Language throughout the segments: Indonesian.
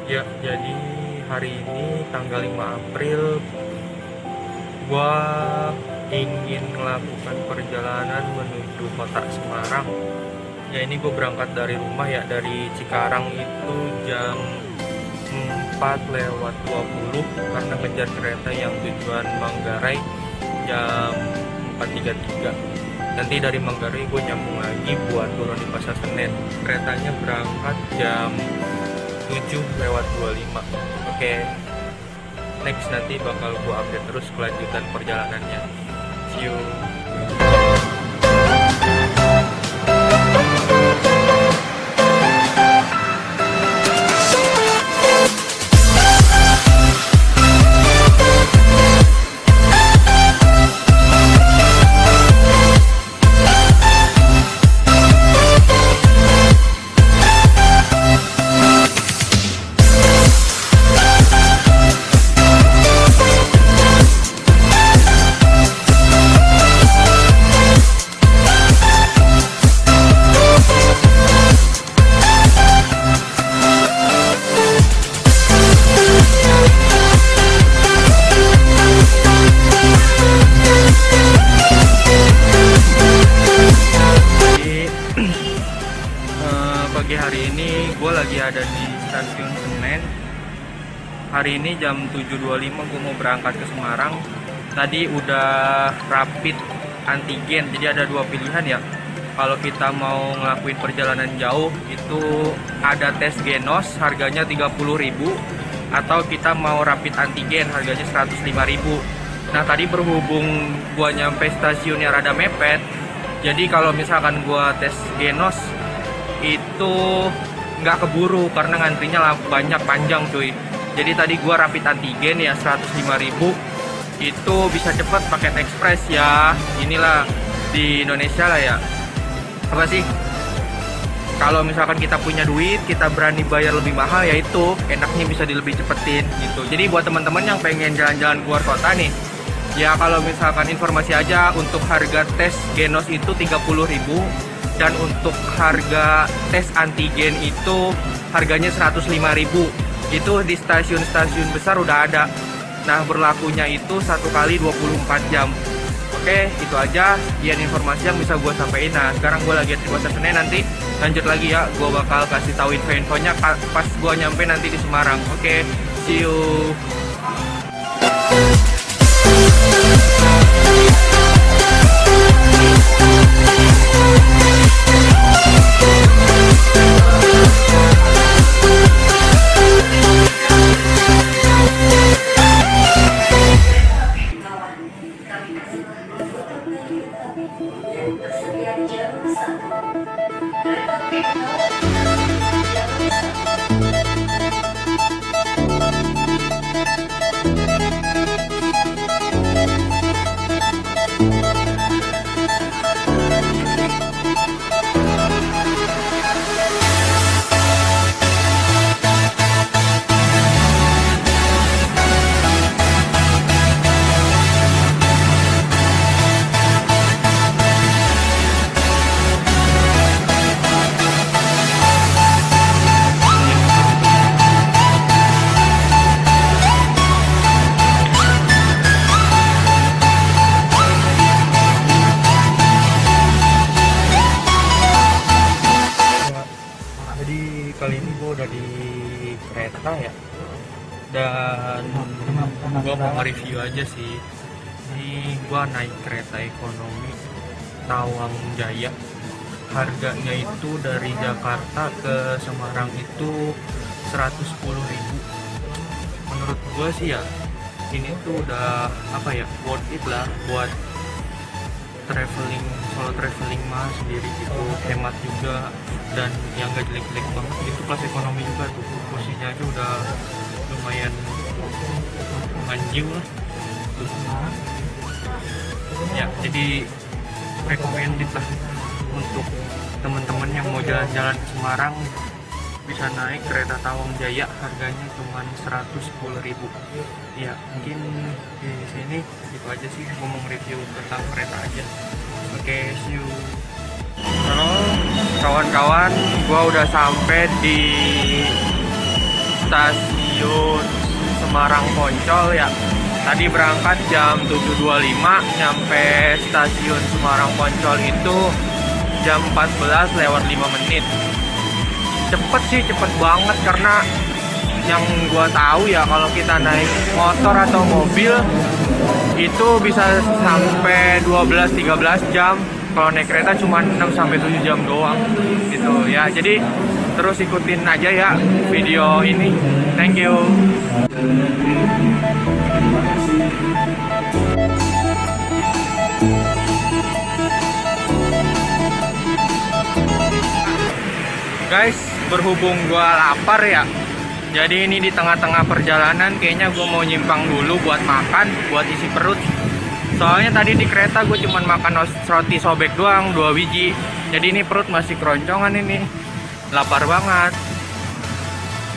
Ya, jadi hari ini tanggal 5 April gua ingin melakukan perjalanan menuju kota Semarang. Ya, ini gue berangkat dari rumah ya, dari Cikarang itu jam 4:20 karena kejar kereta yang tujuan Manggarai jam 4:33. Nanti dari Manggarai gue nyambung lagi buat turun di Pasar Senen. Keretanya berangkat jam 7:25. Oke, next nanti bakal gue update terus kelanjutan perjalanannya. See you. Pagi hari ini gue lagi ada di stasiun Senen. Hari ini jam 7:25 gue mau berangkat ke Semarang. Tadi udah rapid antigen, jadi ada dua pilihan ya. Kalau kita mau ngelakuin perjalanan jauh itu ada tes genos harganya 30.000, atau kita mau rapid antigen harganya 105.000. Nah, tadi berhubung gue nyampe stasiunnya rada mepet, jadi kalau misalkan gue tes genos itu nggak keburu karena ngantrinya banyak, panjang cuy. Jadi tadi gua rapid antigen ya 105.000, itu bisa cepet paket ekspres ya. Inilah di Indonesia lah ya, apa sih, kalau misalkan kita punya duit, kita berani bayar lebih mahal, ya itu enaknya bisa lebih cepetin gitu. Jadi buat teman-teman yang pengen jalan-jalan keluar kota nih, ya kalau misalkan informasi aja, untuk harga tes genos itu 30.000, dan untuk harga tes antigen itu harganya 105.000. Itu di stasiun-stasiun besar udah ada. Nah, berlakunya itu 1 kali 24 jam. Oke, itu aja sekian informasi yang bisa gue sampaikan. Nah, sekarang gue lagi di Pasar Senen, nanti lanjut lagi ya. Gue bakal kasih tahu info-infonya pas gue nyampe nanti di Semarang. Oke, see you. Kali ini gue udah di kereta ya, dan gue mau nge-review aja sih. Ini gue naik kereta ekonomi Tawang Jaya. Harganya itu dari Jakarta ke Semarang itu 110.000. Menurut gue sih ya, ini tuh udah apa ya, worth it lah buat traveling, solo traveling mah sendiri gitu, hemat juga, dan yang gak jelek-jelek banget. Itu kelas ekonomi juga tuh, kursinya aja udah lumayan manjing lah tuh. Ya, jadi recommended lah untuk teman-teman yang mau jalan-jalan ke Semarang, bisa naik kereta Tawang Jaya, harganya cuma 110.000. Ya, mungkin di sini itu aja sih, gue mau review tentang kereta aja. Oke, see you. Halo kawan-kawan, gue udah sampai di stasiun Semarang Poncol ya. Tadi berangkat jam 7.25, nyampe stasiun Semarang Poncol itu jam 14 lewat 5 menit. Cepet sih, cepet banget, karena yang gua tahu ya kalau kita naik motor atau mobil itu bisa sampai 12-13 jam. Kalau naik kereta cuma 6-7 jam doang gitu ya. Jadi terus ikutin aja ya video ini. Thank you. Guys, berhubung gua lapar ya, jadi ini di tengah-tengah perjalanan kayaknya gua mau nyimpang dulu buat makan, buat isi perut. Soalnya tadi di kereta gue cuma makan roti sobek doang 2 biji. Jadi ini perut masih keroncongan ini. Lapar banget.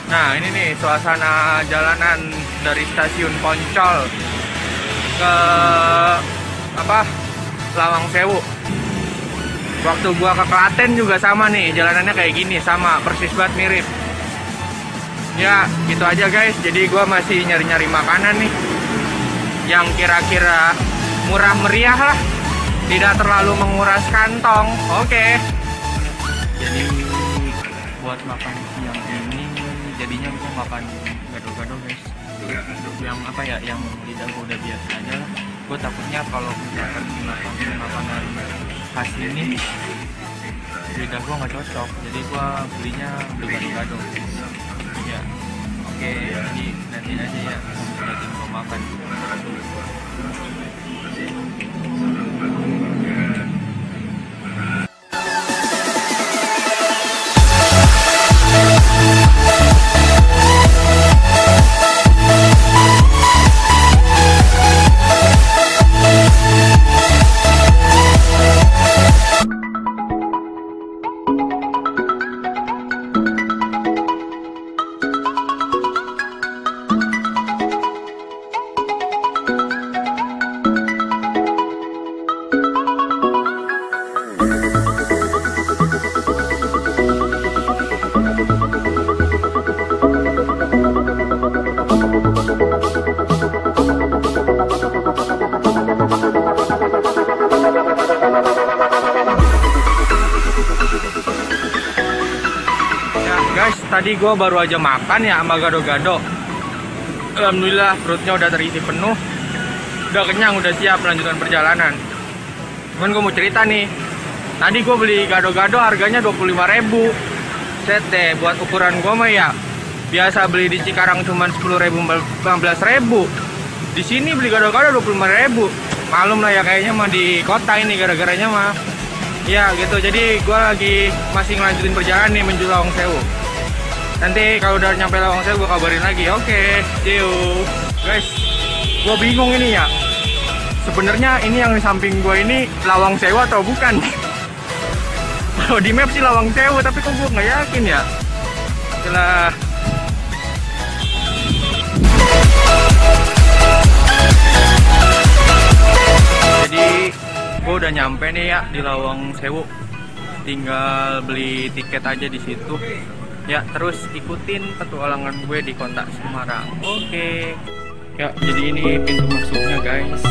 Nah, ini nih suasana jalanan dari stasiun Poncol ke Lawang Sewu. Waktu gua ke Klaten juga sama nih, jalanannya kayak gini, sama persis banget, mirip. Ya, gitu aja guys. Jadi gua masih nyari-nyari makanan nih yang kira-kira murah meriah lah, tidak terlalu menguras kantong. Oke. Jadi buat makan siang ini jadinya gue makan gado-gado guys. Yang yang lidah gue udah biasa aja lah. Gue takutnya kalau misalkan makan makanan khas ini lidah gue nggak cocok, jadi gue beli gado-gado. Ya, oke. Jadi nanti aja ya nanti gue makan. Guys, tadi gue baru aja makan ya sama gado-gado. Alhamdulillah perutnya udah terisi penuh, udah kenyang, udah siap melanjutkan perjalanan. Cuman gue mau cerita nih, tadi gue beli gado-gado harganya 25.000. Set deh, buat ukuran gue mah ya biasa beli di Cikarang cuma 10.000 15.000. Di sini beli gado-gado 25.000. Malum lah ya kayaknya mah di kota ini gara-garanya mah. Ya gitu, jadi gue lagi masih ngelanjutin perjalanan nih menuju Lawang Sewu. Nanti kalau udah nyampe Lawang Sewu gue kabarin lagi. Oke, see you guys. Gue bingung ini ya, sebenarnya ini yang di samping gue ini Lawang Sewu atau bukan? Kalau di map sih Lawang Sewu, tapi kok gue nggak yakin ya. Setelah jadi gue udah nyampe nih ya di Lawang Sewu, tinggal beli tiket aja di situ ya, terus ikutin petualangan gue di kota Semarang. Oke ya, jadi ini pintu masuknya guys.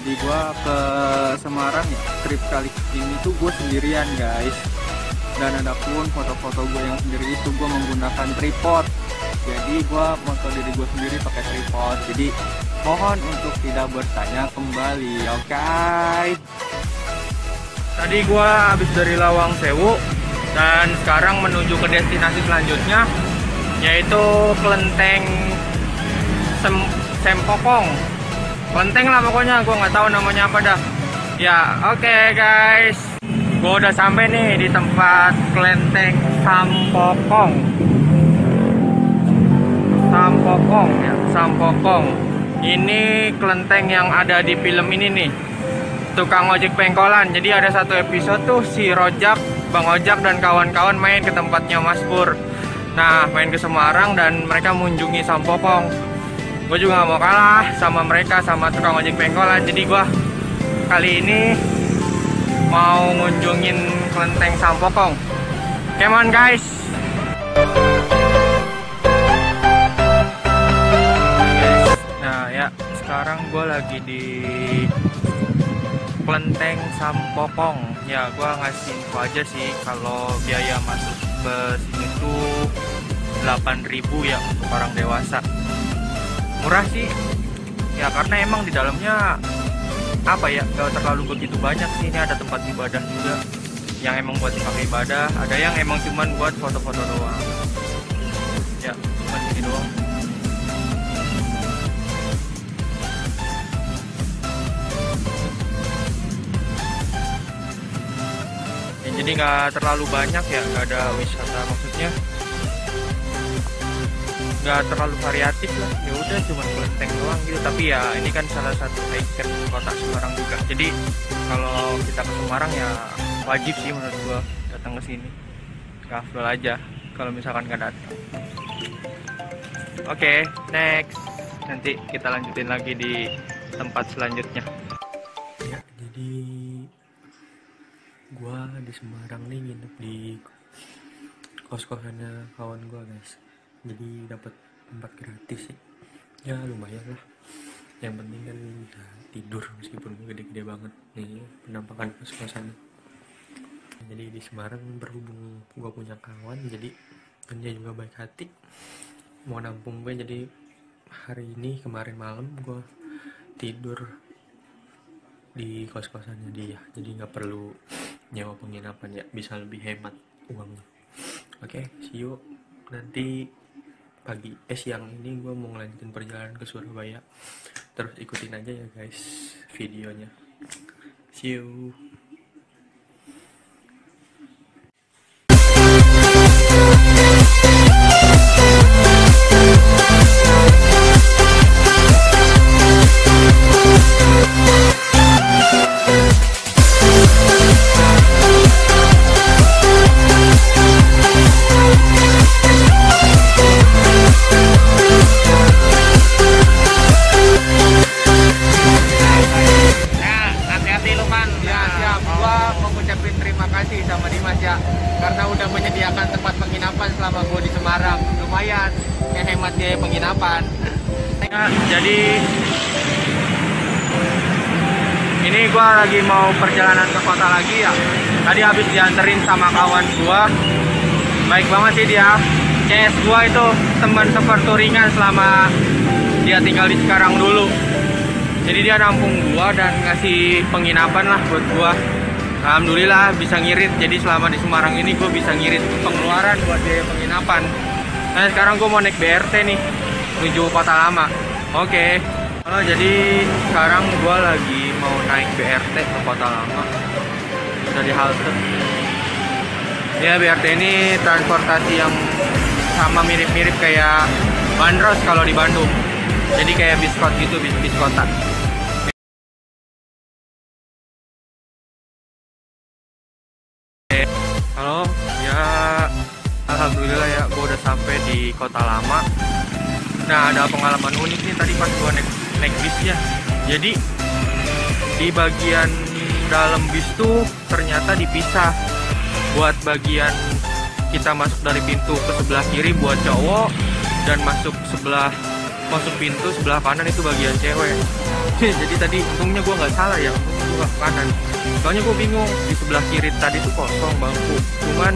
Jadi gue ke Semarang ya, trip kali ini tuh gue sendirian guys. Dan ada pun foto-foto gue yang sendiri itu gue menggunakan tripod. Jadi gue moto diri gue sendiri pakai tripod. Jadi mohon untuk tidak bertanya kembali, oke? Tadi gua habis dari Lawang Sewu dan sekarang menuju ke destinasi selanjutnya, yaitu Kelenteng Sempokong. Kelenteng lah pokoknya, gua nggak tahu namanya apa dah. Ya, oke guys. Gua udah sampai nih di tempat Kelenteng Sampokong. Sampokong. Ini kelenteng yang ada di film ini nih, Tukang Ojek Pengkolan. Jadi ada satu episode tuh si Rojak, Bang Ojak dan kawan-kawan main ke tempatnya Mas Pur. Nah, main ke Semarang dan mereka mengunjungi Sampokong. Gue juga gak mau kalah sama mereka, sama Tukang Ojek Pengkolan. Jadi gue kali ini mau ngunjungin kelenteng Sampokong. Come on guys. Nah ya, sekarang gue lagi di Kelenteng Sampokong. Ya, gua ngasih info aja sih kalau biaya masuk ke sini tuh 8.000 ya untuk orang dewasa. Murah sih. Ya karena emang di dalamnya apa ya, gak terlalu begitu banyak sih. Ini ada tempat ibadah juga yang emang buat dipakai ibadah, ada yang emang cuman buat foto-foto doang. Ya, cuman gini doang. Jadi nggak terlalu banyak ya, nggak ada wisata, maksudnya nggak terlalu variatif lah. Ya udah cuma kelenteng doang gitu. Tapi ya ini kan salah satu ikon kota Semarang juga. Jadi kalau kita ke Semarang ya wajib sih menurut gua datang ke sini. Gafel aja kalau misalkan nggak datang. Oke, next. Nanti kita lanjutin lagi di tempat selanjutnya. Ya, jadi gua di Semarang nih nginep di kos-kosannya kawan gua guys. Jadi dapat tempat gratis sih. Ya lumayan lah. Yang penting kan ya, tidur meskipun gede-gede banget nih penampakan kos-kosannya. Jadi di Semarang berhubung gua punya kawan, jadi dan dia juga baik hati mau nampung gue. Jadi hari ini kemarin malam gua tidur di kos-kosannya dia, jadi nggak perlu nyewa penginapan ya, bisa lebih hemat uangnya. Oke, see you nanti pagi siang ini gue mau ngelanjutin perjalanan ke Surabaya. Terus ikutin aja ya guys videonya. See you. Sama Dimas ya, karena udah menyediakan tempat penginapan selama gue di Semarang. Lumayan ngehemat biaya penginapan. Nah, jadi ini gue lagi mau perjalanan ke kota lagi ya. Tadi habis dianterin sama kawan gue, baik banget sih dia. CS gue itu teman seperturingan selama dia tinggal di Sekarang dulu. Jadi dia nampung gue dan ngasih penginapan lah buat gue. Alhamdulillah bisa ngirit. Jadi selama di Semarang ini gue bisa ngirit pengeluaran buat biaya penginapan. Nah sekarang gue mau naik BRT nih menuju Kota Lama. Oke. Jadi sekarang gue lagi mau naik BRT ke Kota Lama. Udah di halte. Ya BRT ini transportasi yang sama mirip-mirip kayak bandros kalau di Bandung. Jadi kayak biskot gitu, bis kota. Halo, ya alhamdulillah ya gue udah sampai di Kota Lama. Nah ada pengalaman unik nih tadi pas gue naik bis ya. Jadi di bagian dalam bis tuh ternyata dipisah. Buat bagian kita masuk dari pintu ke sebelah kiri buat cowok, dan masuk pintu sebelah kanan itu bagian cewek. Jadi tadi untungnya gue nggak salah ya, untungnya gue ke kanan. Soalnya gue bingung, di sebelah kiri tadi tuh kosong bangku. Cuman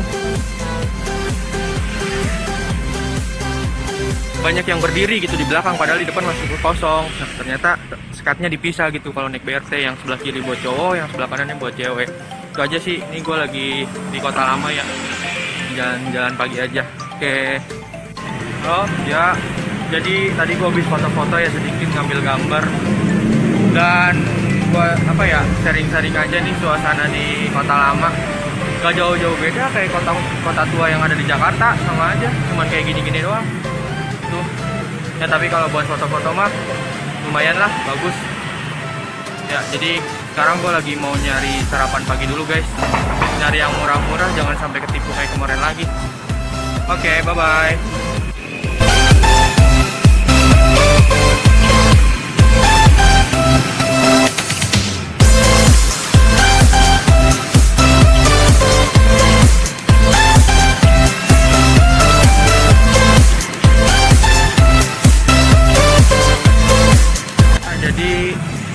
banyak yang berdiri gitu di belakang, padahal di depan masih kosong. Nah, ternyata sekatnya dipisah gitu kalau naik BRT, yang sebelah kiri buat cowok, yang sebelah kanannya buat cewek. Itu aja sih. Ini gue lagi di Kota Lama ya, jalan-jalan pagi aja. Oke. Oh ya, jadi tadi gue habis foto-foto ya, sedikit ngambil gambar, dan gue sharing-sharing aja nih suasana di Kota Lama. Gak jauh-jauh beda kayak kota tua yang ada di Jakarta, sama aja, cuman kayak gini-gini doang tuh ya. Tapi kalau buat foto-foto mah lumayan lah, bagus ya. Jadi sekarang gue lagi mau nyari sarapan pagi dulu guys, nyari yang murah-murah, jangan sampai ketipu kayak kemarin lagi. Oke, bye-bye.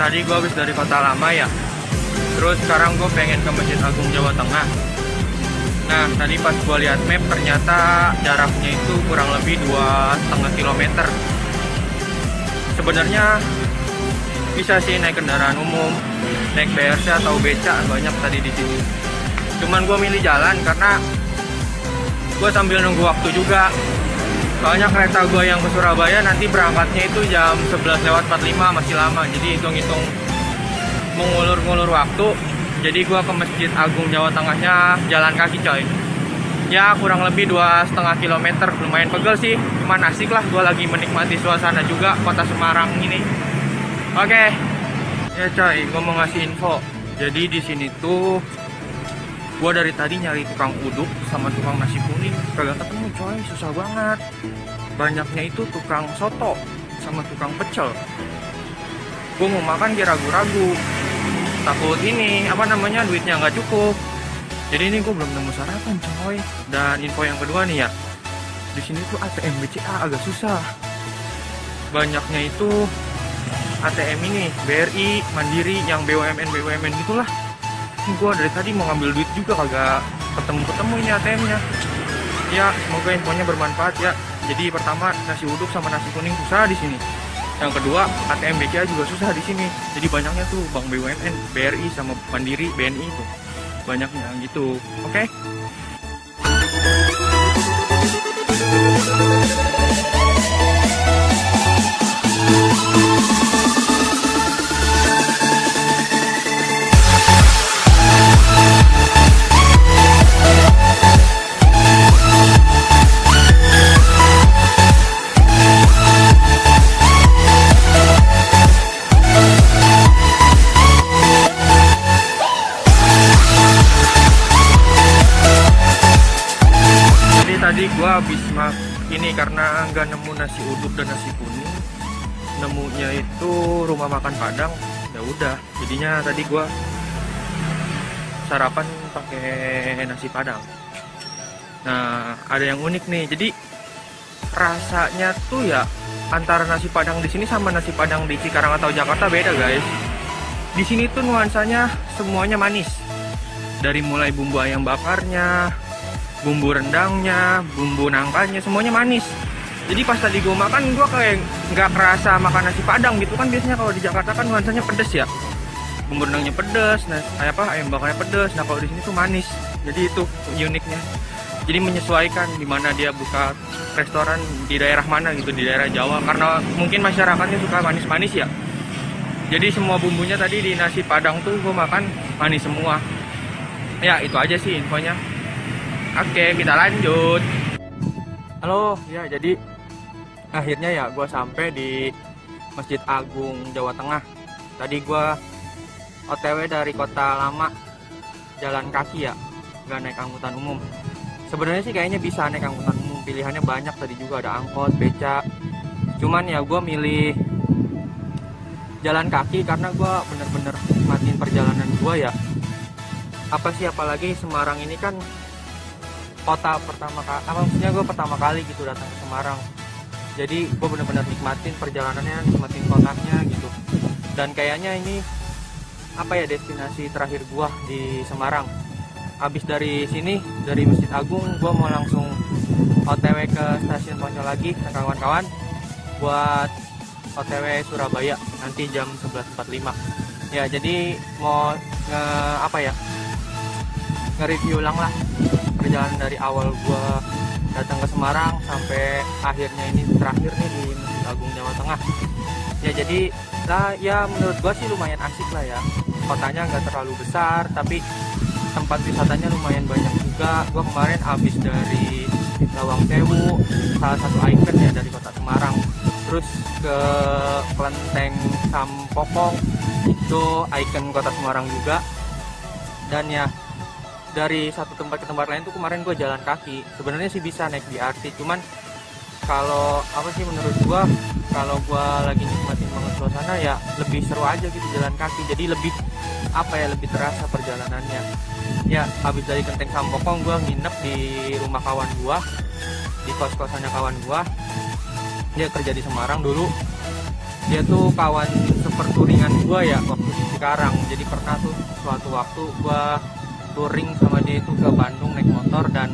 Tadi gue habis dari Kota Lama ya, terus sekarang gue pengen ke Masjid Agung Jawa Tengah. Nah, tadi pas gue lihat map, ternyata jaraknya itu kurang lebih 2,5 km. Sebenarnya bisa sih naik kendaraan umum, naik BRT atau beca, banyak tadi di sini. Cuman gue milih jalan karena gue sambil nunggu waktu juga. Soalnya kereta gue yang ke Surabaya nanti berangkatnya itu jam 11:45, masih lama. Jadi hitung-hitung mengulur-ngulur waktu. Jadi gue ke Masjid Agung Jawa Tengahnya jalan kaki coy. Ya kurang lebih 2,5 km. Lumayan pegel sih, cuman asik lah. Gue lagi menikmati suasana juga kota Semarang ini. Oke. Ya coy, gue mau ngasih info. Jadi di sini tuh gue dari tadi nyari tukang uduk sama tukang nasi kuning, kagak ketemu coy, susah banget. Banyaknya itu tukang soto sama tukang pecel. Gue mau makan dia ragu-ragu, takut ini duitnya nggak cukup. Jadi ini gue belum nemu sarapan coy. Dan info yang kedua nih ya, di sini tuh ATM BCA agak susah. Banyaknya itu ATM ini BRI, Mandiri, yang BUMN gitulah. Gue dari tadi mau ngambil duit juga kagak ketemu ini ATM-nya. Ya semoga infonya bermanfaat ya. Jadi pertama, nasi uduk sama nasi kuning susah di sini. Yang kedua, ATM BCA juga susah di sini. Jadi banyaknya tuh bank BUMN, BRI sama Mandiri, BNI itu banyaknya gitu. Oke. Tadi gua habis ini karena nggak nemu nasi uduk dan nasi kuning, nemunya itu rumah makan Padang. Ya udah, jadinya tadi gua sarapan pakai nasi Padang. Nah, ada yang unik nih. Jadi rasanya tuh ya antara nasi Padang di sini sama nasi Padang di Cikarang atau Jakarta beda guys. Di sini tuh nuansanya semuanya manis. Dari mulai bumbu ayam bakarnya, bumbu rendangnya, bumbu nangkanya, semuanya manis. Jadi pas tadi gue makan, gue kayak nggak kerasa makan nasi Padang gitu kan. Biasanya kalau di Jakarta kan nuansanya pedes ya, bumbu rendangnya pedes, nah ayam bakarnya pedes. Nah kalau di sini tuh manis. Jadi itu uniknya. Jadi menyesuaikan di mana dia buka restoran, di daerah mana gitu, di daerah Jawa, karena mungkin masyarakatnya suka manis-manis ya. Jadi semua bumbunya tadi di nasi Padang tuh gue makan manis semua. Ya itu aja sih infonya. Oke, kita lanjut. Halo, ya jadi akhirnya ya gue sampai di Masjid Agung Jawa Tengah. Tadi gue OTW dari Kota Lama, jalan kaki ya, nggak naik angkutan umum. Sebenarnya sih kayaknya bisa naik angkutan umum, pilihannya banyak. Tadi juga ada angkot, beca. Cuman ya gue milih jalan kaki karena gue bener-bener nikmatin perjalanan gue ya. Apalagi Semarang ini kan kota pertama kali, maksudnya gue pertama kali gitu datang ke Semarang. Jadi gue bener-bener nikmatin perjalanannya, nikmatin kotanya gitu. Dan kayaknya ini destinasi terakhir gue di Semarang. Habis dari sini, dari Masjid Agung, gue mau langsung OTW ke stasiun Poncol lagi kawan-kawan, buat OTW Surabaya nanti jam 11.45. Ya jadi mau nge-review ulang lah perjalanan dari awal gua datang ke Semarang sampai akhirnya ini terakhir nih di Masjid Agung Jawa Tengah. Ya jadi ya menurut gua sih lumayan asik lah ya. Kotanya nggak terlalu besar tapi tempat wisatanya lumayan banyak juga. Gua kemarin habis dari Lawang Sewu, salah satu ikon ya dari kota Semarang, terus ke Kelenteng Sampokong, itu ikon kota Semarang juga. Dan ya dari satu tempat ke tempat lain tuh kemarin gue jalan kaki. Sebenarnya sih bisa naik BRT, cuman kalau menurut gue kalau gue lagi nikmatin banget suasana ya lebih seru aja gitu jalan kaki. Jadi lebih lebih terasa perjalanannya. Ya habis dari Kelenteng Sampokong gue nginep di rumah kawan gue, di kos-kosannya kawan gue. Dia kerja di Semarang dulu. Dia tuh kawan seperturingan gue ya waktu di Cikarang. Jadi pernah tuh suatu waktu gue touring sama dia itu ke Bandung naik motor, dan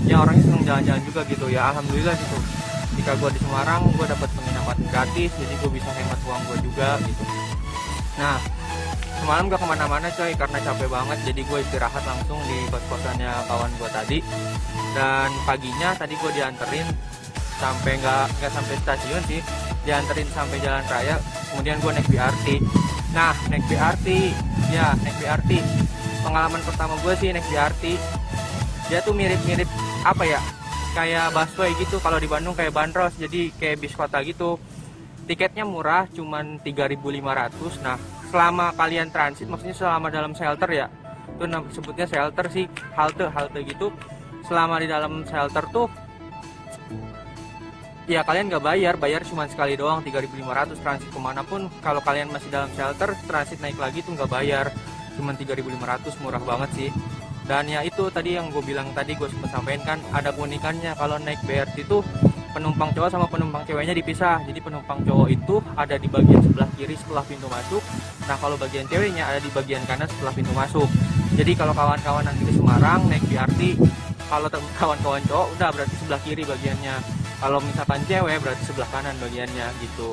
ya orangnya seneng jalan-jalan juga gitu ya. Alhamdulillah gitu, jika gue di Semarang gue dapat penginapan gratis, jadi gue bisa hemat uang gue juga gitu. Nah semalam gak kemana-mana coy karena capek banget, jadi gue istirahat langsung di kos-kosannya kawan gue tadi. Dan paginya tadi gue dianterin sampai nggak sampai stasiun sih, dianterin sampai jalan raya, kemudian gue naik BRT. Nah naik BRT pengalaman pertama gue sih naik BRT. Dia tuh mirip-mirip kayak busway gitu. Kalau di Bandung kayak bandros, jadi kayak bis kota gitu. Tiketnya murah, cuman 3.500. Nah selama kalian transit, maksudnya selama dalam shelter ya, itu sebutnya shelter sih, halte gitu. Selama di dalam shelter tuh ya kalian nggak bayar cuma sekali doang, 3.500. Transit kemanapun kalau kalian masih dalam shelter, transit naik lagi tuh nggak bayar, cuma 3.500. Murah banget sih. Dan ya itu tadi yang gue bilang tadi, gue sempat sampaikan kan, ada keunikannya kalau naik BRT itu penumpang cowok sama penumpang ceweknya dipisah. Jadi penumpang cowok itu ada di bagian sebelah kiri setelah pintu masuk. Nah kalau bagian ceweknya ada di bagian kanan setelah pintu masuk. Jadi kalau kawan-kawan nanti ke Semarang naik BRT, kalau kawan-kawan cowok udah berarti sebelah kiri bagiannya. Kalau misalkan cewek berarti sebelah kanan bagiannya gitu.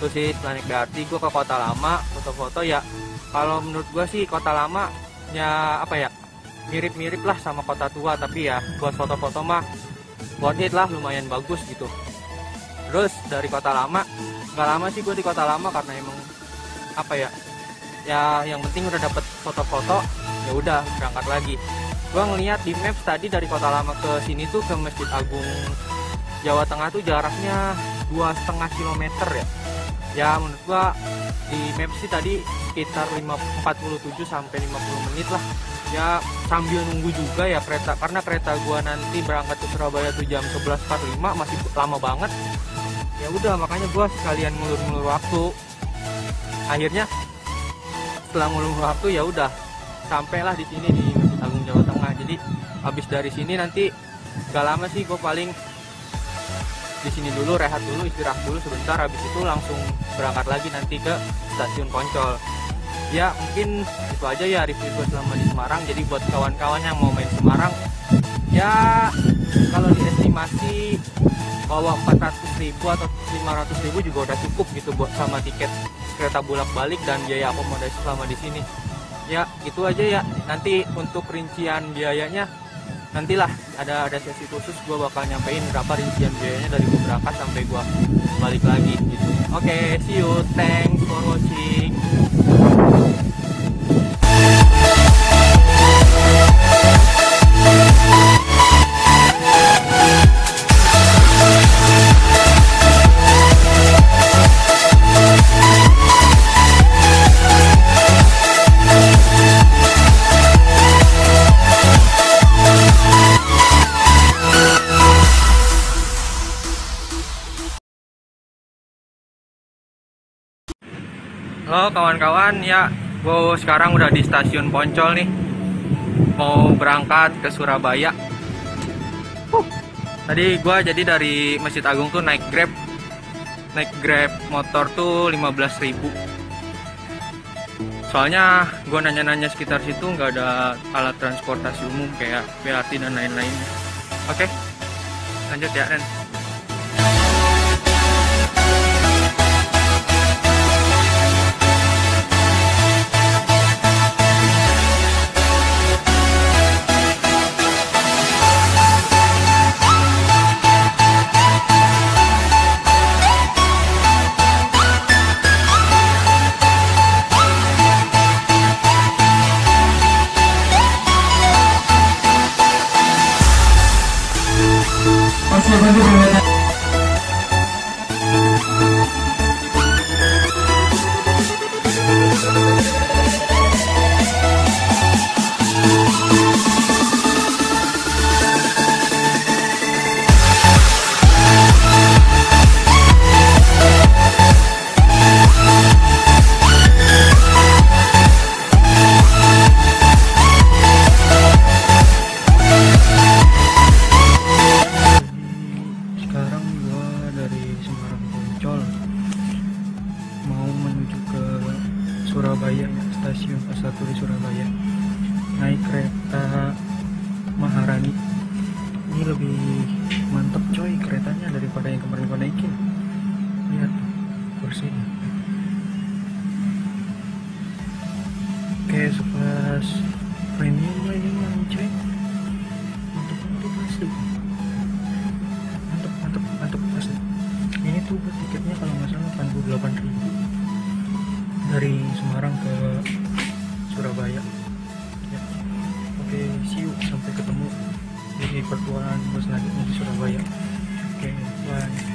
Terus sih setelah naik BRT gue ke Kota Lama, foto-foto ya. Kalau menurut gue sih Kota Lama ya mirip-mirip lah sama Kota Tua, tapi ya buat foto-foto mah worth it lah, lumayan bagus gitu. Terus dari Kota Lama, nggak lama sih gue di Kota Lama karena emang ya yang penting udah dapet foto-foto, ya udah berangkat lagi. Gue ngeliat di maps tadi dari Kota Lama ke sini tuh ke Masjid Agung Jawa Tengah tuh jaraknya 2,5 km ya. Ya menurut gue di maps sih tadi sekitar 47 sampai 50 menit lah. Ya sambil nunggu juga ya kereta, karena kereta gua nanti berangkat ke Surabaya tuh jam 11.45, masih lama banget. Ya udah makanya gua sekalian ngulur-ngulur waktu. Akhirnya setelah ngulur-ngulur waktu ya udah sampailah di sini di Masjid Agung Jawa Tengah. Jadi habis dari sini nanti gak lama sih, gua paling di sini dulu, rehat dulu, istirahat dulu sebentar, habis itu langsung berangkat lagi nanti ke stasiun Poncol. Ya mungkin itu aja ya review gue selama di Semarang. Jadi buat kawan-kawan yang mau main Semarang, ya kalau diestimasi bawa 400.000 atau 500.000 juga udah cukup gitu buat sama tiket kereta bolak-balik dan biaya akomodasi selama di sini. Ya itu aja ya. Nanti untuk rincian biayanya nantilah ada sesi khusus, gue bakal nyampein berapa rincian biayanya dari gue berangkat sampai gue balik lagi gitu. Oke, see you, thanks for watching. Halo kawan-kawan, ya gue sekarang udah di stasiun Poncol nih, mau berangkat ke Surabaya. Tadi gue jadi dari Masjid Agung tuh naik Grab motor tuh 15.000. Soalnya gue nanya-nanya sekitar situ nggak ada alat transportasi umum kayak BRT dan lain-lain. Oke, lanjut ya Ren. Surabaya, stasiun Pasar Turi Surabaya, naik kereta Maharani. Ini lebih mantap coy keretanya daripada yang kemarin gue naikin. Lihat tuh kursinya kayak sekelas premium lah ini mah coy. Mantap asli, mantap asli. Ini tuh buat tiketnya kalau nggak salah 88.000 dari Semarang ke Surabaya ya. Oke, see you, sampai ketemu di pertualangan gue selanjutnya di Surabaya. Oke, bye.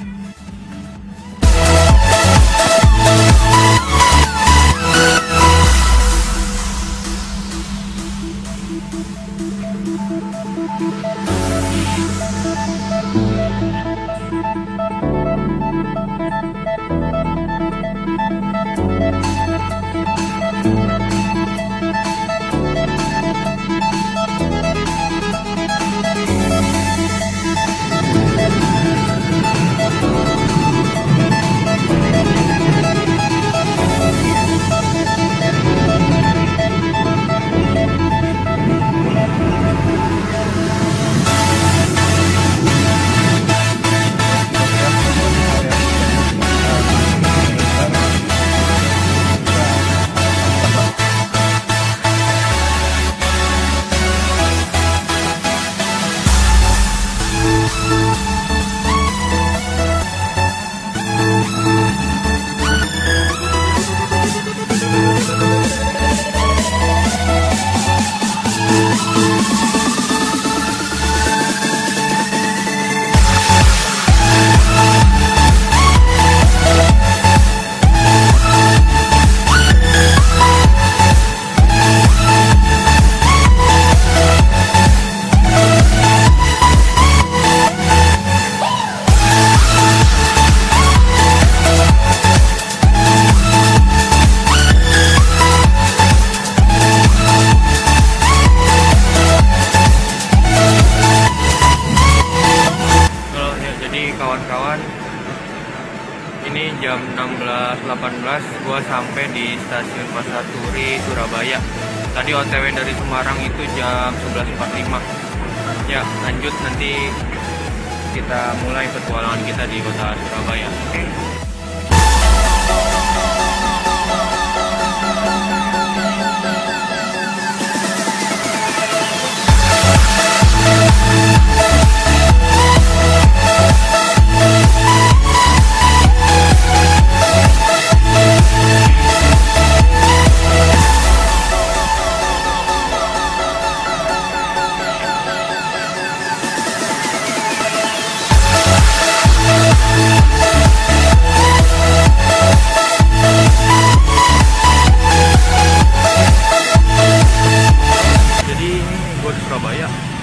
Kawan-kawan, ini jam 16.18 gua sampai di stasiun Pasar Turi Surabaya. Tadi OTW dari Semarang itu jam 11.45. Ya, lanjut nanti kita mulai petualangan kita di kota Surabaya. Oke.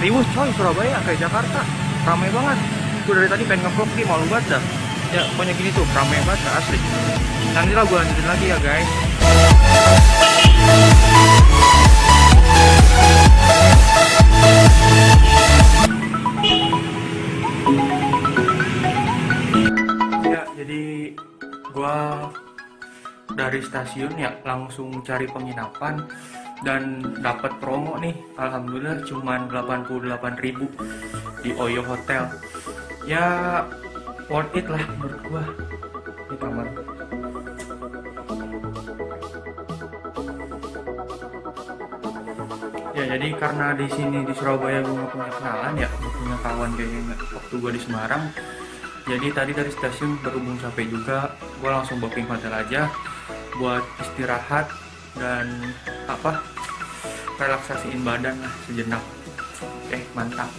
Riwus coy, Surabaya kayak Jakarta, ramai banget. Gue dari tadi pengen nge-vlog nih, malu banget dah. Ya pokoknya gini tuh, ramai banget asli. Nanti lah gue lanjutin lagi ya guys. Ya jadi gue dari stasiun ya langsung cari penginapan dan dapat promo nih, alhamdulillah cuman 88.000 di Oyo Hotel. ya worth it lah menurut gua di kamar. Ya jadi karena di sini di Surabaya gue nggak punya kenalan ya, nggak punya kawan kayaknya waktu gue di Semarang. Jadi tadi dari stasiun berhubung capek juga, gue langsung booking hotel aja buat istirahat dan relaksasiin badan lah sejenak. Oke, mantap.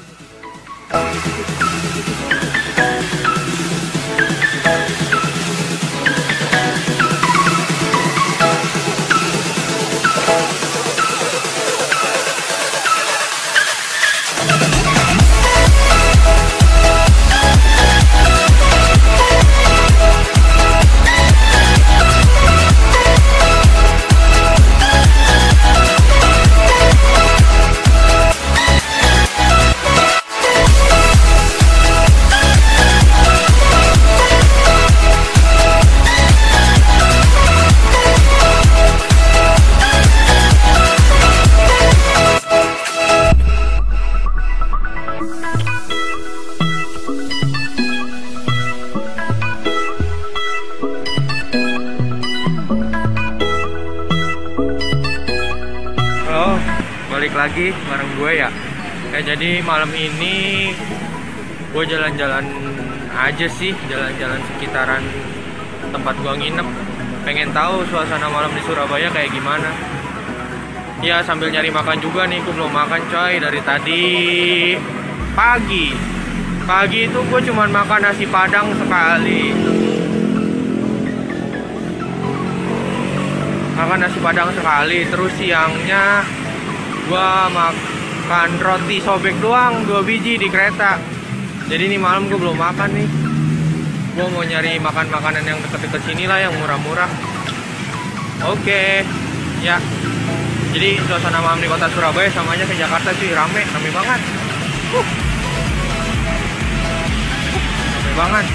Balik lagi bareng gue ya. Jadi malam ini gue jalan-jalan aja sih, jalan-jalan sekitaran tempat gue nginep. Pengen tahu suasana malam di Surabaya kayak gimana. Ya sambil nyari makan juga nih, gue belum makan coy dari tadi pagi. Pagi itu gue cuman makan nasi padang sekali. Makan nasi padang sekali, terus siangnya gua makan roti sobek doang 2 biji di kereta. Jadi ini malam gue belum makan nih. Gue mau nyari makan makanan yang deket-deket sini lah, yang murah-murah. Oke, ya. Jadi suasana malam di kota Surabaya sama aja kayak Jakarta sih, rame banget. Rame banget.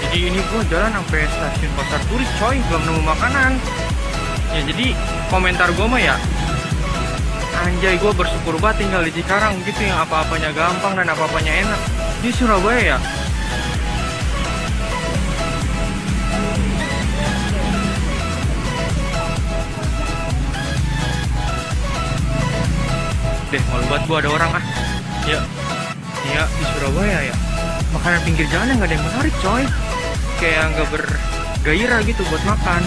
Jadi ini gue jalan sampai stasiun Pasar Turi coy, belum nemu makanan. Ya jadi komentar gue mah ya, anjay, gue bersyukur banget tinggal di Cikarang gitu, yang apa-apanya gampang dan apa-apanya enak. Di Surabaya ya, deh malu banget gue ada orang ya di Surabaya ya, makanan pinggir jalan nggak ada yang menarik coy, kayak nggak bergairah gitu buat makan.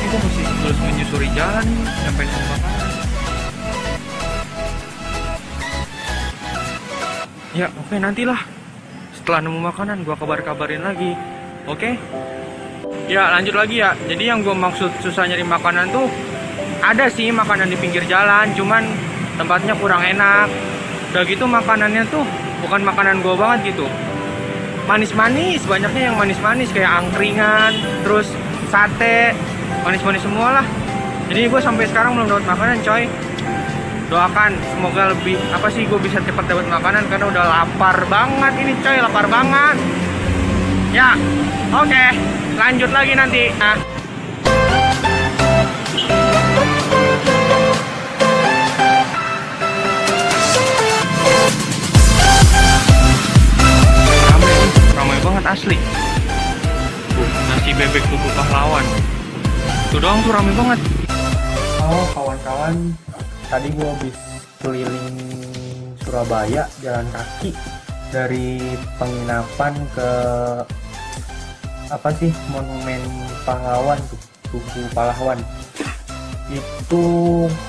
Ini gue masih terus menyusuri jalan nih sampai nemu makanan. Ya oke, nantilah setelah nemu makanan gua kabarin lagi. Oke. Ya lanjut lagi ya. Jadi yang gue maksud susah nyari makanan tuh, ada sih makanan di pinggir jalan, cuman tempatnya kurang enak. Udah gitu makanannya tuh bukan makanan gue banget gitu. Manis-manis, banyaknya yang manis-manis kayak angkringan, terus sate, manis-manis semua lah. Jadi gue sampai sekarang belum dapat makanan coy. Doakan semoga gue bisa cepat dapat makanan karena udah lapar banget ini coy, lapar banget. Ya, oke, lanjut lagi nanti. Ramai banget asli. Nasi bebek tubuh pahlawan. Itu doang tuh ramai banget. Oh kawan-kawan, tadi gue habis keliling Surabaya jalan kaki dari penginapan ke monumen pahlawan tuh, Tugu Pahlawan. Itu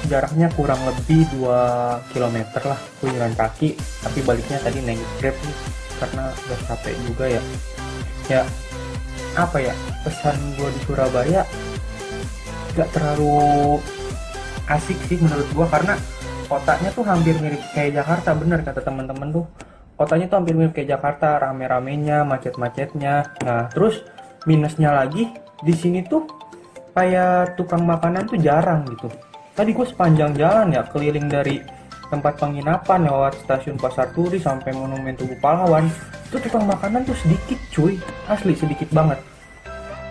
jaraknya kurang lebih 2 km lah, gue jalan kaki, tapi baliknya tadi naik Grab nih karena udah capek juga ya. Ya pesan gue di Surabaya gak terlalu asik sih menurut gua, karena kotanya tuh hampir mirip kayak Jakarta. Bener kata teman-teman tuh, kotanya tuh hampir mirip kayak Jakarta, rame-ramenya, macet-macetnya. Nah terus minusnya lagi di sini tuh kayak tukang makanan tuh jarang gitu. Tadi gue sepanjang jalan ya keliling dari tempat penginapan lewat stasiun Pasar Turi sampai monumen Tugu Pahlawan, itu tukang makanan tuh sedikit cuy, asli sedikit banget.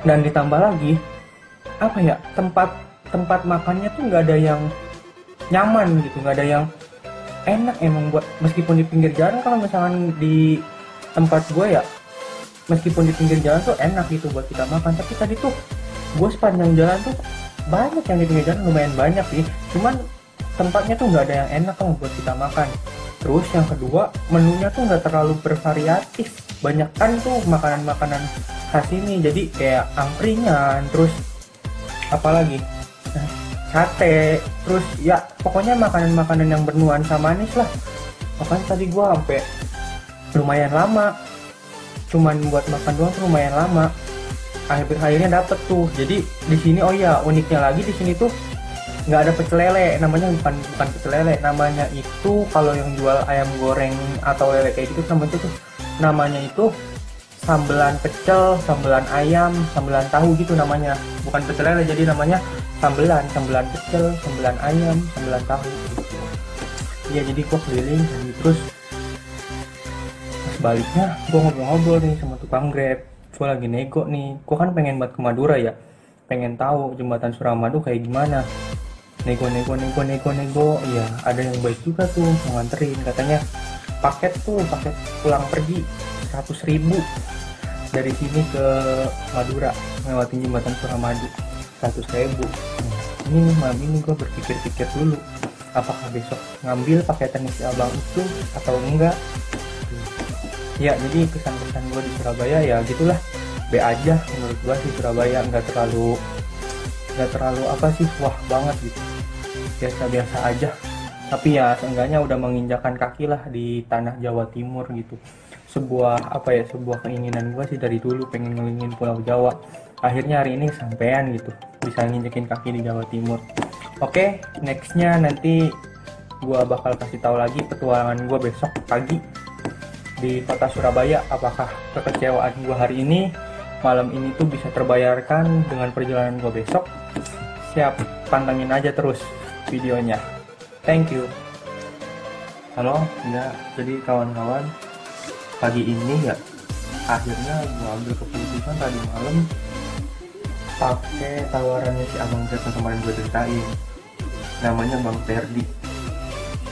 Dan ditambah lagi tempat makannya tuh nggak ada yang nyaman gitu, nggak ada yang enak emang buat, meskipun di pinggir jalan. Kalau misalkan di tempat gue ya meskipun di pinggir jalan tuh enak gitu buat kita makan, tapi tadi tuh gue sepanjang jalan tuh banyak yang di pinggir jalan, lumayan banyak sih, cuman tempatnya tuh nggak ada yang enak kan buat kita makan. Terus yang kedua, menunya tuh nggak terlalu bervariatif, banyak kan tuh makanan-makanan khas ini, jadi kayak angkringan, terus apalagi sate, terus ya pokoknya makanan-makanan yang bernuansa manis lah. Makanya tadi gue sampai lumayan lama, cuman buat makan doang tuh lumayan lama. Akhirnya dapet tuh. Jadi di sini, oh ya uniknya lagi di sini tuh nggak ada pecel lele, namanya bukan pecel lele, namanya itu kalau yang jual ayam goreng atau lele kayak gitu namanya itu sambelan pecel, sambelan ayam, sambelan tahu gitu namanya, bukan pecel lele, jadi namanya sambelan pecel, sambelan ayam, sambelan tahu gitu. Iya, jadi gua keliling terus pas baliknya gua ngobrol-ngobrol nih sama tukang Grab. Gua lagi nego nih, gua kan pengen buat ke Madura ya, pengen tahu jembatan Suramadu kayak gimana. Nego, ya ada yang baik juga tuh mau nganterin, katanya paket pulang pergi 100.000 dari sini ke Madura melewati jembatan Suramadu 100.000. Ini nih malam ini gue berpikir-pikir dulu apakah besok ngambil paketan si abang itu atau enggak. Ya jadi kesan-kesan gue di Surabaya ya gitulah, B aja menurut gue sih. Surabaya nggak terlalu apa sih wah banget gitu, biasa-biasa aja, tapi ya seenggaknya udah menginjakan kaki lah di tanah Jawa Timur gitu. Sebuah keinginan gue sih dari dulu pengen ngelilingin Pulau Jawa, akhirnya hari ini kesampaian gitu, bisa nginjekin kaki di Jawa Timur. Oke, nextnya nanti gue bakal kasih tahu lagi petualangan gue besok pagi di kota Surabaya. Apakah kekecewaan gue hari ini malam ini tuh bisa terbayarkan dengan perjalanan gue besok. Siap, pantengin aja terus videonya. Thank you. Halo, ya jadi kawan-kawan, pagi ini ya akhirnya gue ambil keputusan tadi malam pakai tawarannya si abang Grab yang kemarin gue ceritain, namanya Bang Ferdi.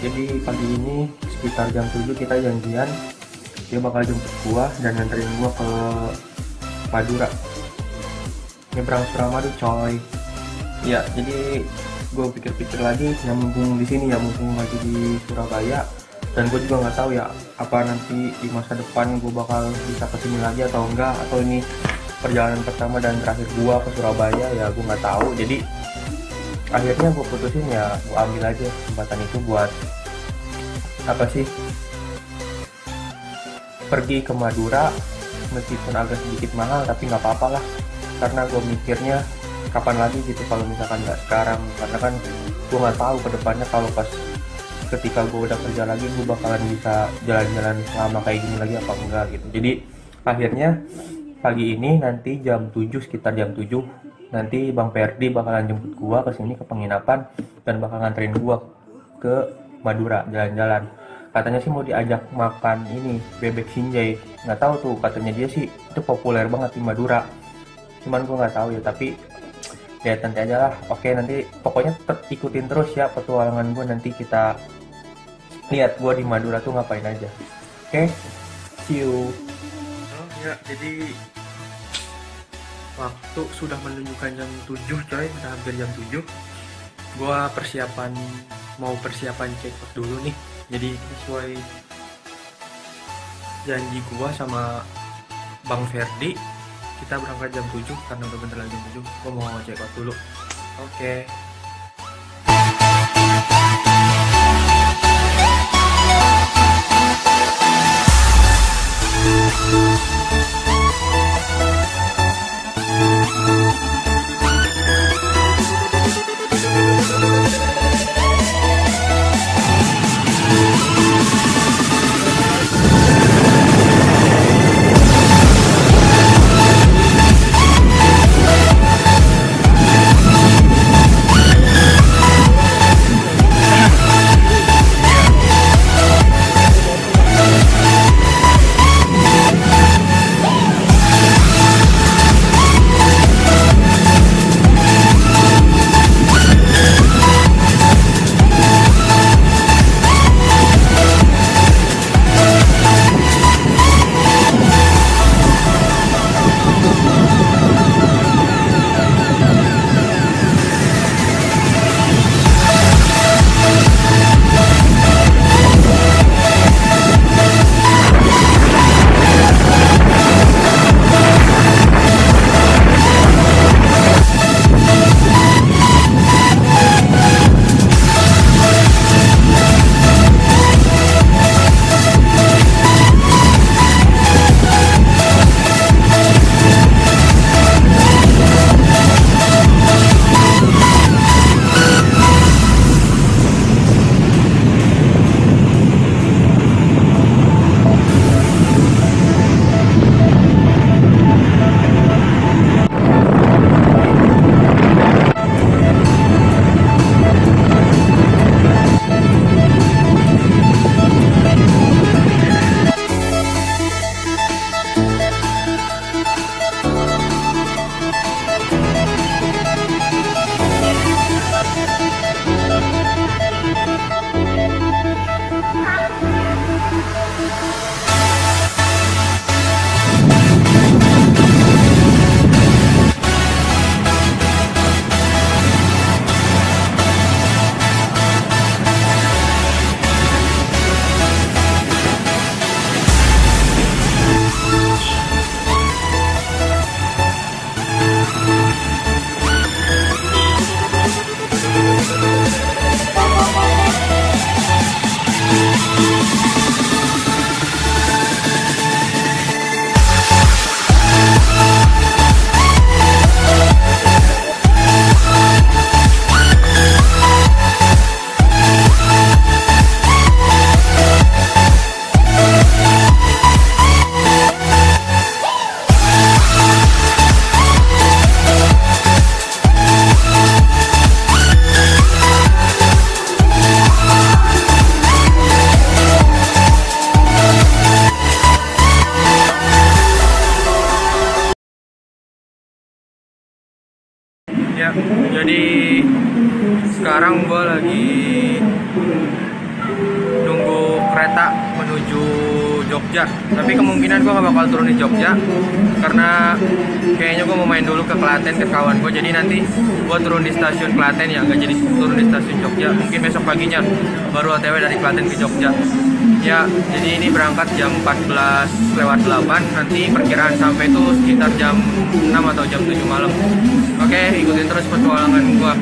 Jadi pagi ini sekitar jam 7 kita janjian, dia bakal jemput gua dan nganterin gua ke Madura, nyebrang Suramadu coy. Ya jadi gue pikir-pikir lagi, ya mumpung di sini ya, mumpung lagi di Surabaya, dan gue juga nggak tahu ya apa nanti di masa depan gue bakal bisa kesini lagi atau enggak, atau ini perjalanan pertama dan terakhir gue ke Surabaya, ya gue nggak tahu. Jadi akhirnya gue putusin ya gue ambil aja kesempatan itu buat apa sih, pergi ke Madura meskipun agak sedikit mahal tapi nggak apa-apa lah, karena gue mikirnya kapan lagi gitu kalau misalkan nggak sekarang, karena kan gue nggak tahu kedepannya kalau pas ketika gue udah kerja lagi gue bakalan bisa jalan-jalan selama kayak gini lagi apa enggak gitu. Jadi akhirnya pagi ini nanti jam 7, sekitar jam 7 nanti Bang Ferdi bakalan jemput gue ke sini ke penginapan dan bakal nganterin gue ke Madura jalan-jalan. Katanya sih mau diajak makan ini bebek sinjai, nggak tahu tuh, katanya dia sih itu populer banget di Madura, cuman gue nggak tahu ya, tapi ya nanti aja lah. Oke, nanti pokoknya ikutin terus ya petualangan gue, nanti kita lihat gue di Madura tuh ngapain aja. Oke, see you. Ya jadi waktu sudah menunjukkan jam 7 coy, udah hampir jam 7. Gue mau persiapan check out dulu nih. Jadi sesuai janji gua sama Bang Ferdi, kita berangkat jam 7 karena udah bentar lagi jam 7. Gua mau check out dulu. Oke. Ya, jadi sekarang gue lagi nunggu kereta menuju Jogja. Tapi kemungkinan gue gak bakal turun di Jogja karena kayaknya gue mau main dulu ke Klaten ke kawan gue. Jadi nanti gue turun di stasiun Klaten ya, nggak jadi turun di stasiun Jogja. Mungkin besok paginya baru OTW dari Klaten ke Jogja. Ya, jadi ini berangkat jam 14:08. Nanti perkiraan sampai itu sekitar jam 6 atau jam 7 malam. Oke, ikutin terus petualangan gua.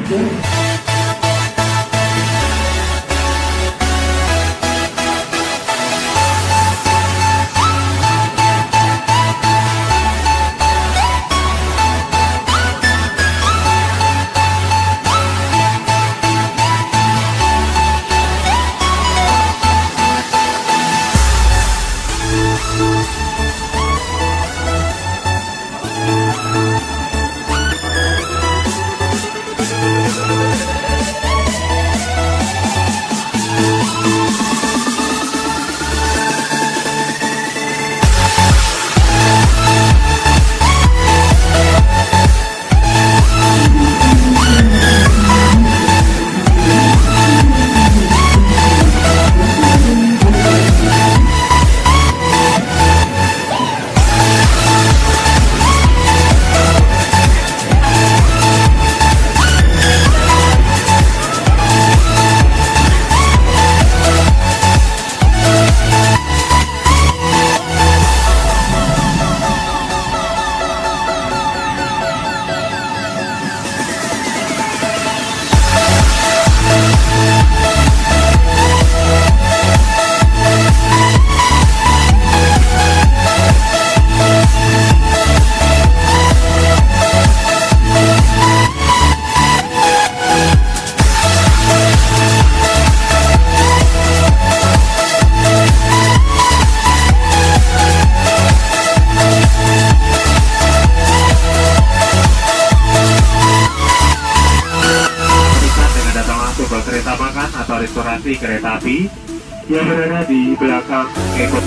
restorasi kereta api yang berada di belakang Eko.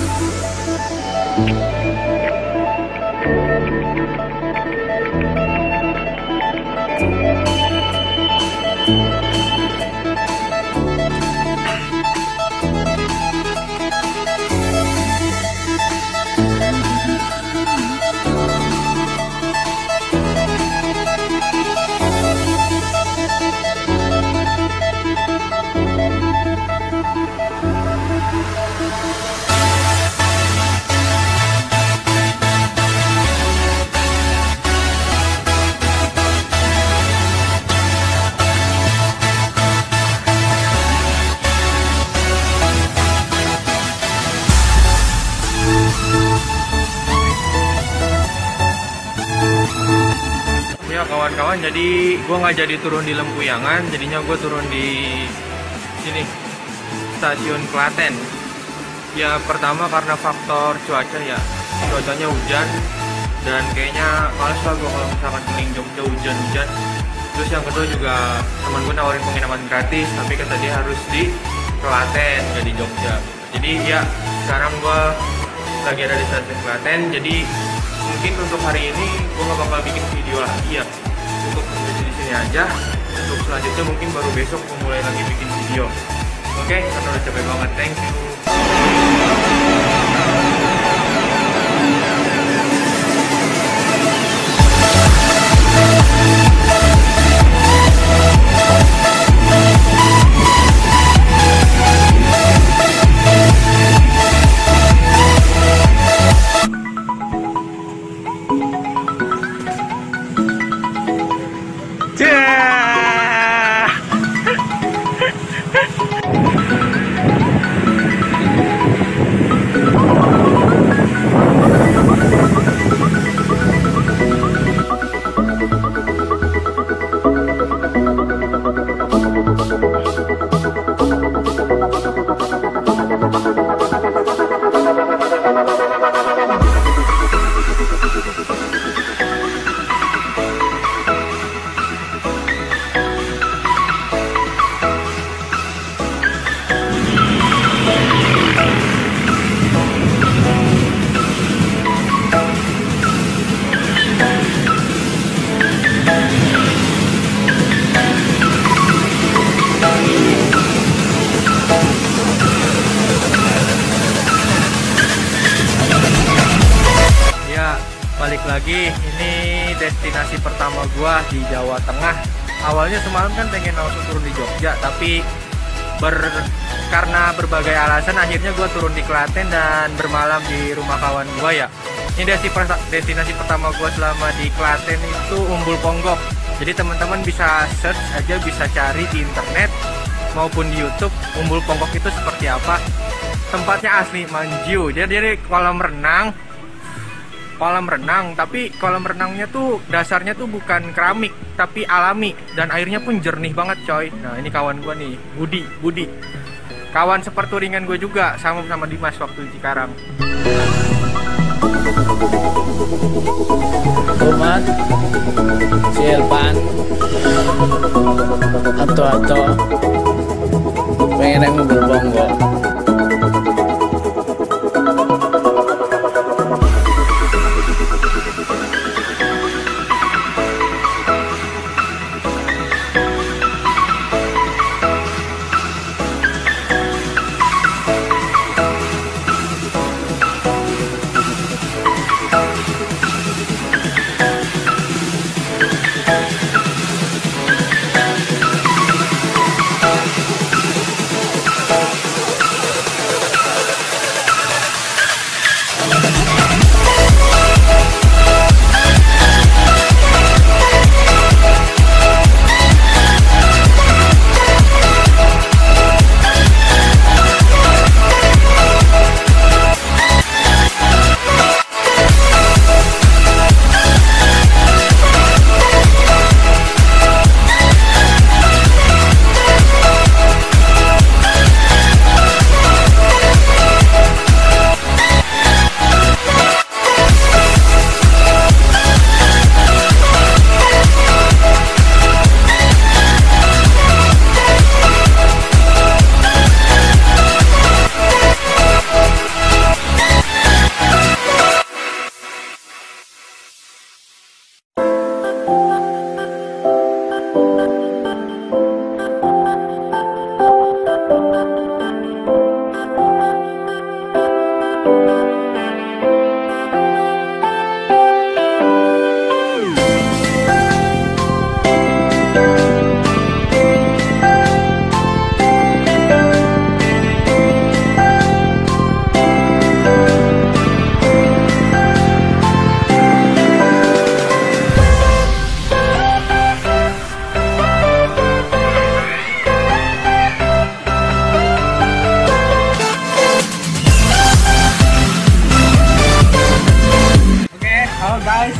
Ya kawan-kawan, jadi gue nggak jadi turun di Lempuyangan, jadinya gue turun di sini, stasiun Klaten. Ya pertama karena faktor cuaca ya, cuacanya hujan dan kayaknya males lah gue kalau misalkan keliling Jogja hujan-hujan. Terus yang kedua juga teman gue nawarin penginapan gratis, tapi kata dia harus di Klaten, nggak di Jogja. Jadi ya sekarang gue lagi ada di stasiun Klaten, jadi mungkin untuk hari ini gue gak bakal bikin video lagi ya. Untuk di sini aja. Untuk selanjutnya mungkin baru besok gue mulai lagi bikin video. Oke, karena udah capek banget. Thank you. lagi. Ini destinasi pertama gua di Jawa Tengah. Awalnya semalam kan pengen langsung turun di Jogja, tapi karena berbagai alasan akhirnya gua turun di Klaten dan bermalam di rumah kawan gua ya. Ini destinasi pertama gua selama di Klaten itu Umbul Ponggok. Jadi teman-teman bisa search aja, bisa cari di internet maupun di YouTube Umbul Ponggok itu seperti apa. Tempatnya asli manju. Jadi kolam renang, tapi kolam renangnya tuh dasarnya tuh bukan keramik tapi alami dan airnya pun jernih banget coy. Nah ini kawan gua nih, Budi, kawan seperturingan gue juga, sama Dimas waktu di Cikarang. Umat si Elpan atau pengen yang Umbul Ponggok.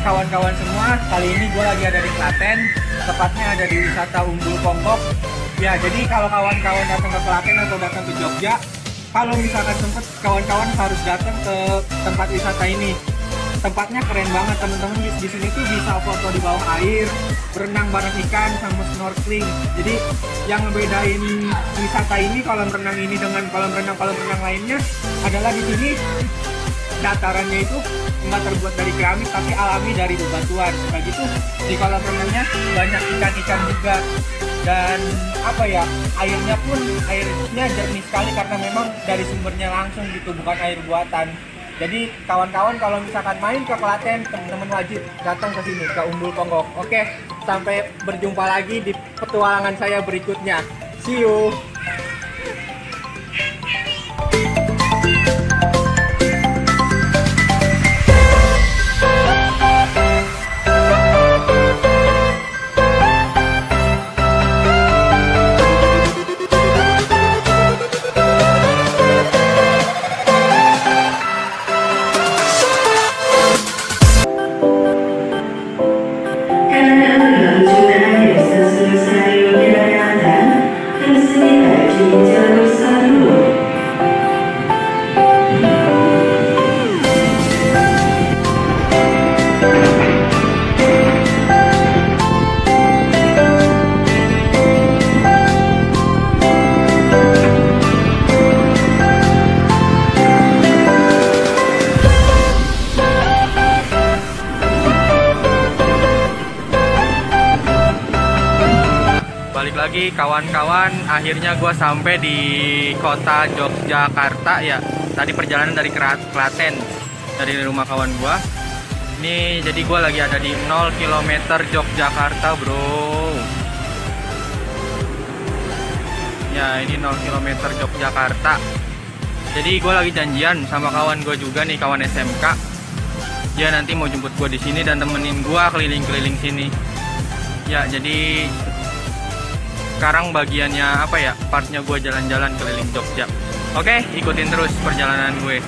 Kawan-kawan semua, kali ini gue lagi ada di Klaten, tepatnya ada di wisata Umbul Ponggok. Ya, jadi kalau kawan-kawan datang ke Klaten atau datang ke Jogja, kalau misalkan sempet, kawan-kawan harus datang ke tempat wisata ini. Tempatnya keren banget teman-teman. Di sini tuh bisa foto di bawah air, berenang bareng ikan sama snorkeling. Jadi yang ngebedain wisata ini, kolam renang ini dengan kolam renang lainnya adalah di sini datarannya itu nggak terbuat dari keramik tapi alami dari bebatuan. Kayak gitu di kolam renangnya banyak ikan-ikan juga, dan apa ya, airnya jernih sekali karena memang dari sumbernya langsung gitu, bukan air buatan. Jadi kawan-kawan kalau misalkan main ke Klaten, teman-teman wajib datang ke sini, ke Umbul Ponggok. Oke, sampai berjumpa lagi di petualangan saya berikutnya. See you. Balik lagi kawan-kawan, akhirnya gue sampai di kota Yogyakarta ya. Tadi perjalanan dari Klaten, dari rumah kawan gue. Ini jadi gue lagi ada di 0 km Yogyakarta, bro. Ya, ini 0 km Yogyakarta. Jadi gue lagi janjian sama kawan gue juga nih, kawan SMK. Dia nanti mau jemput gue di sini dan temenin gue keliling-keliling sini. Ya, jadi sekarang bagiannya apa ya? Partnya gue jalan-jalan keliling Jogja. Oke, ikutin terus perjalanan gue.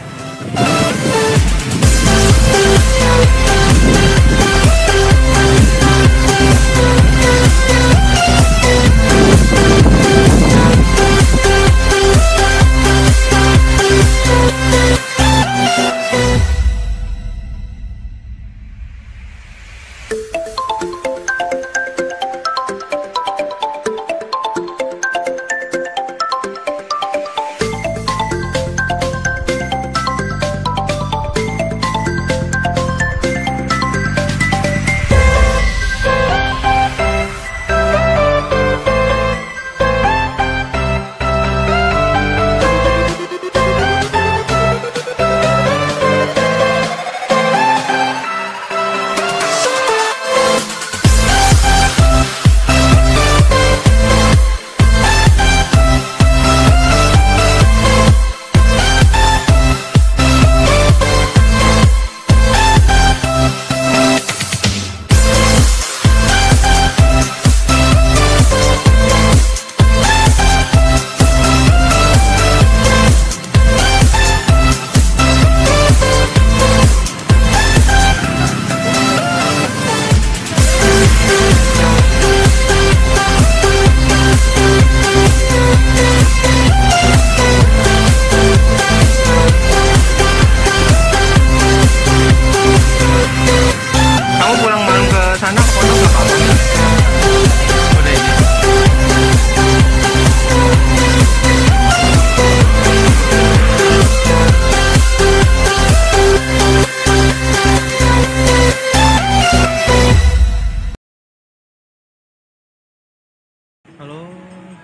Halo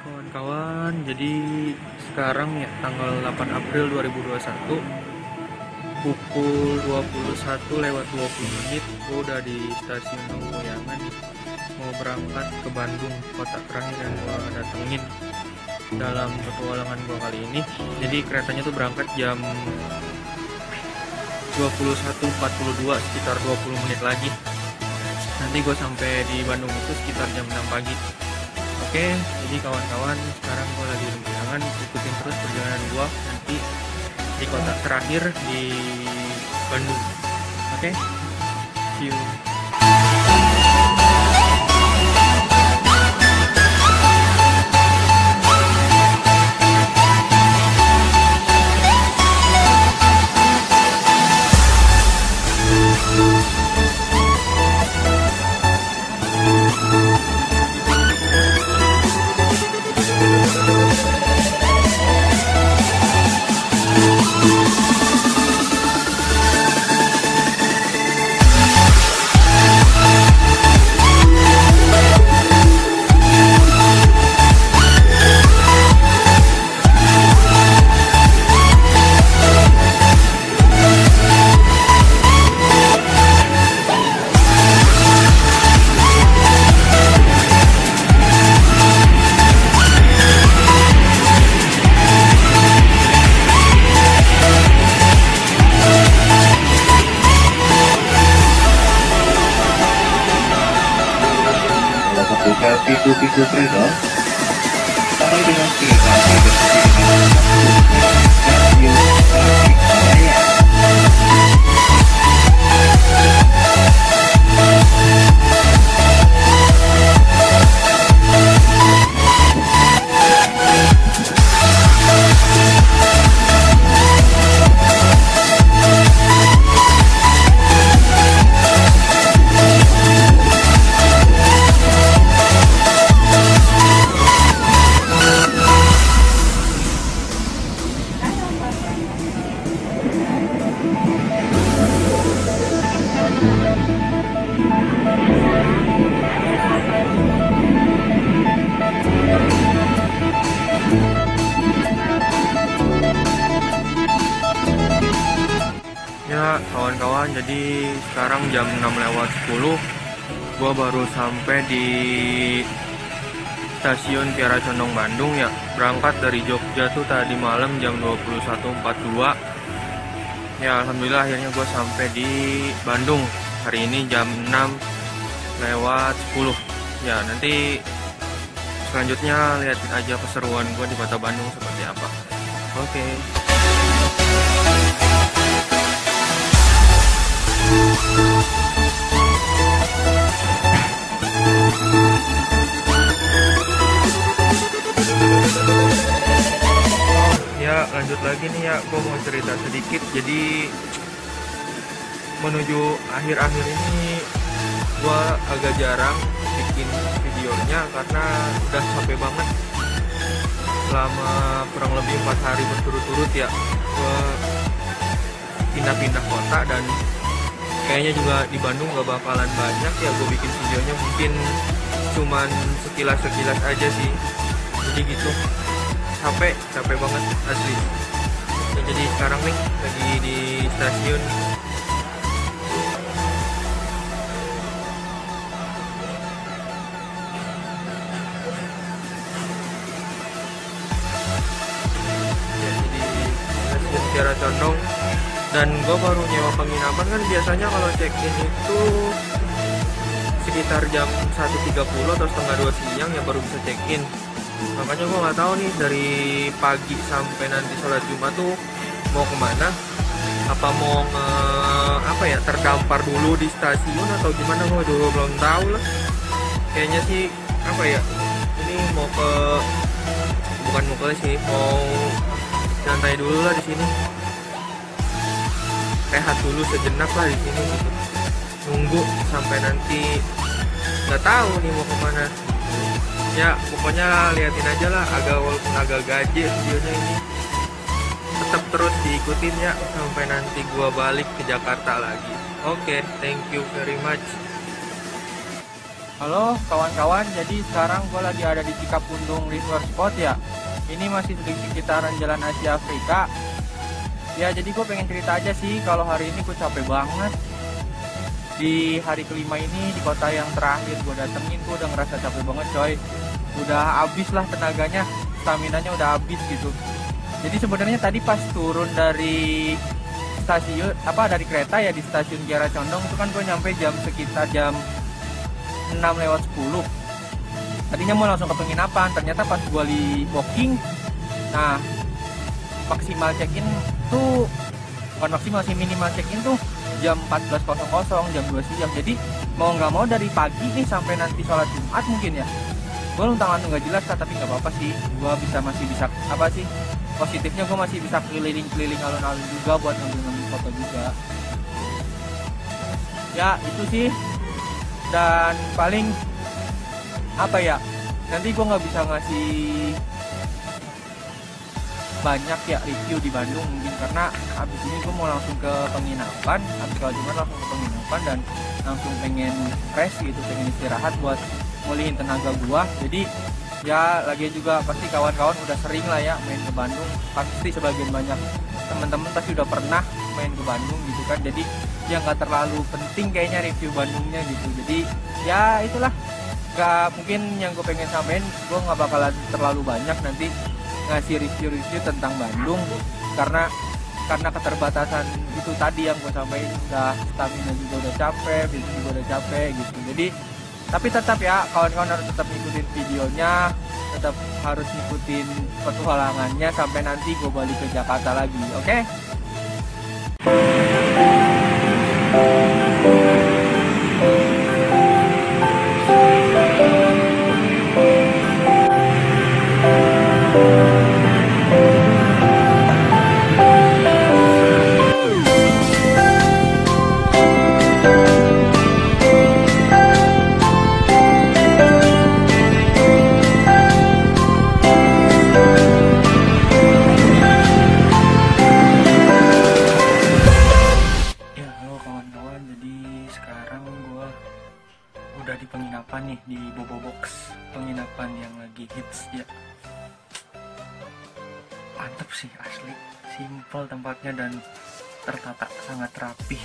kawan-kawan, jadi sekarang ya tanggal 8 April 2021 pukul 21:20 gue udah di stasiun Laweyangan nih, mau berangkat ke Bandung, kota terakhir yang gue datengin dalam petualangan gue kali ini. Jadi keretanya tuh berangkat jam 21:42, sekitar 20 menit lagi. Nanti gue sampai di Bandung itu sekitar jam 6 pagi. Oke, jadi kawan-kawan, sekarang gue lagi di Laweyangan, ikutin terus perjalanan gue nanti di kota terakhir di Bandung. Oke, see you. Pintu kereta sampai dengan kereta stasiun Tasikmalaya. kawan-kawan, jadi sekarang jam 6:10 gua baru sampai di stasiun Kiara Condong Bandung ya. Berangkat dari Jogja tuh tadi malam jam 21.42. Ya alhamdulillah akhirnya gua sampai di Bandung hari ini jam 6:10. Ya nanti selanjutnya lihatin aja keseruan gua di kota Bandung seperti apa. Oke. Ya lanjut lagi nih ya, gue mau cerita sedikit. Jadi menuju akhir-akhir ini gue agak jarang bikin videonya karena udah capek banget. Selama kurang lebih 4 hari berturut-turut ya gue pindah-pindah kota, dan kayaknya juga di Bandung gak bakalan banyak ya gue bikin videonya, mungkin cuman sekilas-sekilas aja sih. Jadi gitu, capek banget asli ya. Jadi sekarang nih lagi di stasiun. Ya, jadi stasiun Kiara Condong, dan gue baru nyewa penginapan. Kan biasanya kalau check-in itu sekitar jam 1.30 atau setengah 2 siang ya baru bisa check-in. Makanya gue nggak tahu nih dari pagi sampai nanti sholat Jumat tuh mau kemana. Apa mau terdampar dulu di stasiun atau gimana, gue dulu belum tahu lah. Kayaknya sih ini mau santai dulu lah di sini. Rehat dulu sejenak lah di sini gitu. Nunggu sampai nanti nggak tahu nih mau kemana. Ya pokoknya liatin aja lah, walaupun agak gaje videonya ini, tetap terus diikutin ya sampai nanti gua balik ke Jakarta lagi. Oke, thank you very much. Halo kawan-kawan, jadi sekarang gue lagi ada di Cikapundung Resort Spot ya. Ini masih di sekitaran Jalan Asia Afrika. Ya jadi gue pengen cerita aja sih, kalau hari ini gue capek banget. Di hari kelima ini, di kota yang terakhir gue datengin, gue udah ngerasa capek banget coy. Udah habis lah tenaganya, staminanya udah habis gitu. Jadi sebenarnya tadi pas turun dari stasiun, dari kereta ya di stasiun Kiara Condong itu kan gue nyampe sekitar jam 6:10. Tadinya mau langsung ke penginapan, ternyata pas gue booking, nah maksimal check-in tuh, bukan maksimal sih, minimal check-in tuh jam 14.00, jam 2 siang. Jadi mau nggak mau dari pagi nih sampai nanti sholat Jumat mungkin ya. Gue luntang-lantung nggak jelas kan, tapi nggak apa-apa sih. Gue masih bisa positifnya gue masih bisa keliling-keliling alun-alun juga buat ngambil foto juga. Ya itu sih. Dan paling nanti gue nggak bisa ngasih banyak ya review di Bandung mungkin, karena abis ini gue mau langsung ke penginapan, abis sholat Jumat langsung ke penginapan dan langsung pengen fresh gitu, pengen istirahat buat mulihin tenaga gue. Jadi ya lagi juga pasti kawan-kawan udah sering lah ya main ke Bandung, pasti sebagian banyak teman-teman pasti udah pernah main ke Bandung gitu kan. Jadi ya nggak terlalu penting kayaknya review Bandungnya gitu. Jadi ya itulah, nggak mungkin yang gue pengen sampein, gue nggak bakalan terlalu banyak nanti ngasih review tentang Bandung, karena keterbatasan itu tadi yang gue sampaikan. Udah stamina juga udah capek, fisik juga udah capek gitu. Jadi tapi tetap ya kawan-kawan harus tetap ngikutin videonya, tetap harus ngikutin petualangannya sampai nanti gue balik ke Jakarta lagi, oke? Di penginapan nih, di Bobo Box, penginapan yang lagi hits ya. Mantep sih asli, simple tempatnya dan tertata sangat rapih.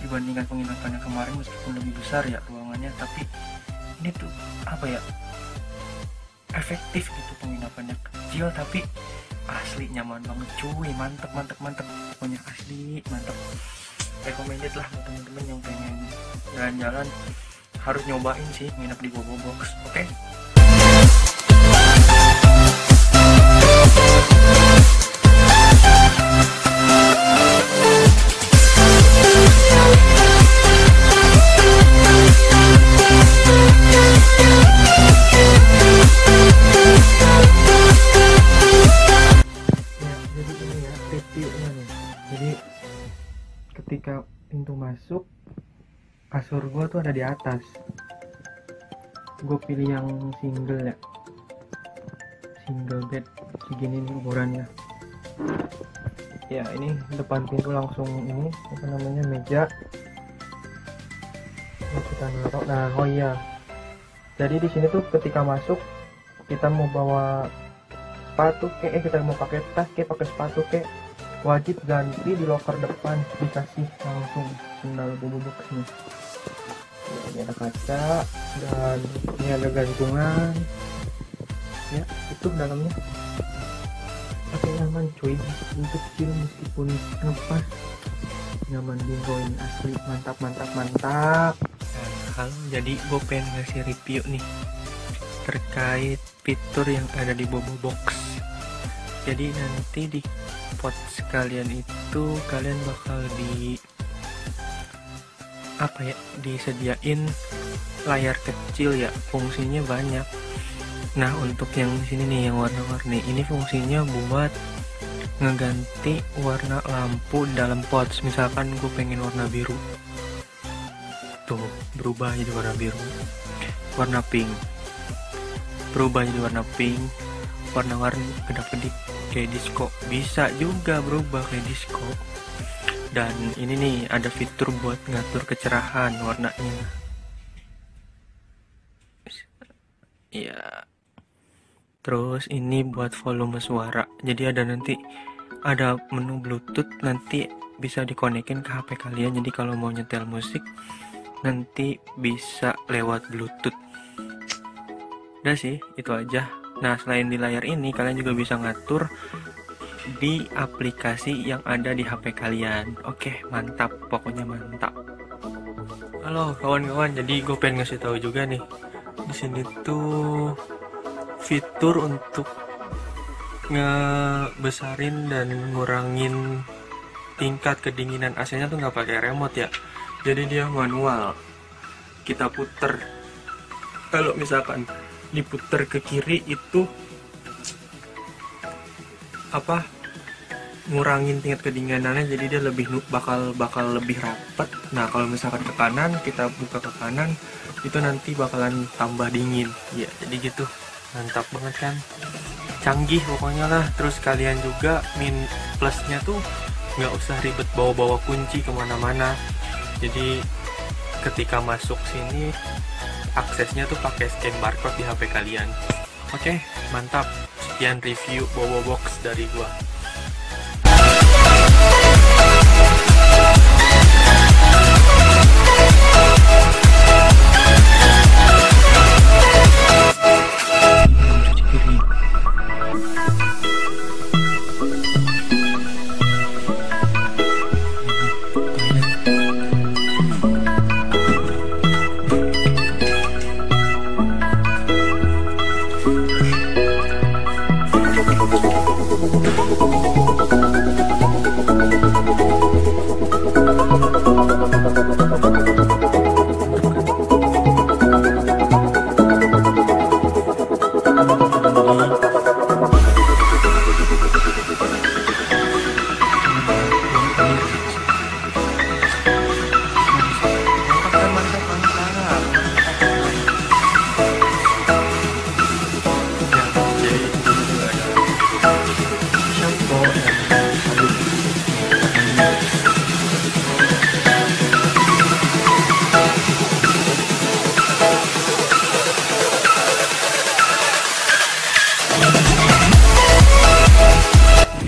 dibandingkan penginapan yang kemarin, meskipun lebih besar ya ruangannya, tapi ini tuh apa ya, efektif gitu. Penginapannya kecil tapi asli nyaman banget cuy, mantep pokoknya asli mantep. Recommended lah buat temen-temen yang pengen jalan-jalan, harus nyobain sih nginep di Bobo Box. Oke? Jadi ini ya reviewnya nih. Jadi ketika pintu masuk, kasur gua tuh ada di atas. Gue pilih yang single ya, single bed segini nih ukurannya. Ya ini depan pintu langsung ini apa namanya, meja. Ini kita naruh. Nah oh iya, jadi di sini tuh ketika masuk kita mau bawa sepatu kita mau pakai tas pakai sepatu wajib ganti di loker depan, dikasih langsung sendal Bobo Box nih. Ini ada kaca dan ini ada gantungan ya, itu dalamnya pakai nyaman cuy, untuk kecil meskipun ngepas nyaman bingoin, asli mantap. Nah, halo, jadi gue pengen ngasih review nih terkait fitur yang ada di Bobo Box. Jadi nanti di pods kalian itu kalian bakal disediain layar kecil ya, fungsinya banyak. Nah untuk yang di sini nih yang warna-warni ini fungsinya buat ngeganti warna lampu dalam pods. Misalkan gue pengen warna biru, tuh berubah jadi warna biru. Warna pink berubah jadi warna pink. Warna-warni kedap-kedip kayak disco bisa juga berubah kayak disco. Dan ini nih ada fitur buat ngatur kecerahan warnanya ya. Terus ini buat volume suara, jadi ada menu Bluetooth, nanti bisa dikonekin ke HP kalian. Jadi kalau mau nyetel musik nanti bisa lewat Bluetooth. Udah sih itu aja. Nah selain di layar ini kalian juga bisa ngatur di aplikasi yang ada di HP kalian. Oke, mantap, pokoknya mantap. Halo kawan-kawan, jadi gue pengen ngasih tahu juga nih, di sini tuh fitur untuk ngebesarin dan ngurangin tingkat kedinginan AC-nya tuh nggak pakai remote ya. Jadi dia manual. Kita puter. Kalau misalkan diputer ke kiri itu ngurangin tingkat kedinginannya, jadi dia bakal lebih rapat. Nah kalau misalkan ke kanan, kita buka ke kanan, itu nanti bakalan tambah dingin ya. Jadi gitu, mantap banget kan, canggih pokoknya lah. Terus kalian juga plusnya tuh nggak usah ribet bawa kunci kemana-mana. Jadi ketika masuk sini aksesnya tuh pakai scan barcode di HP kalian. Oke, mantap. Sekian review Bobo Box dari gua.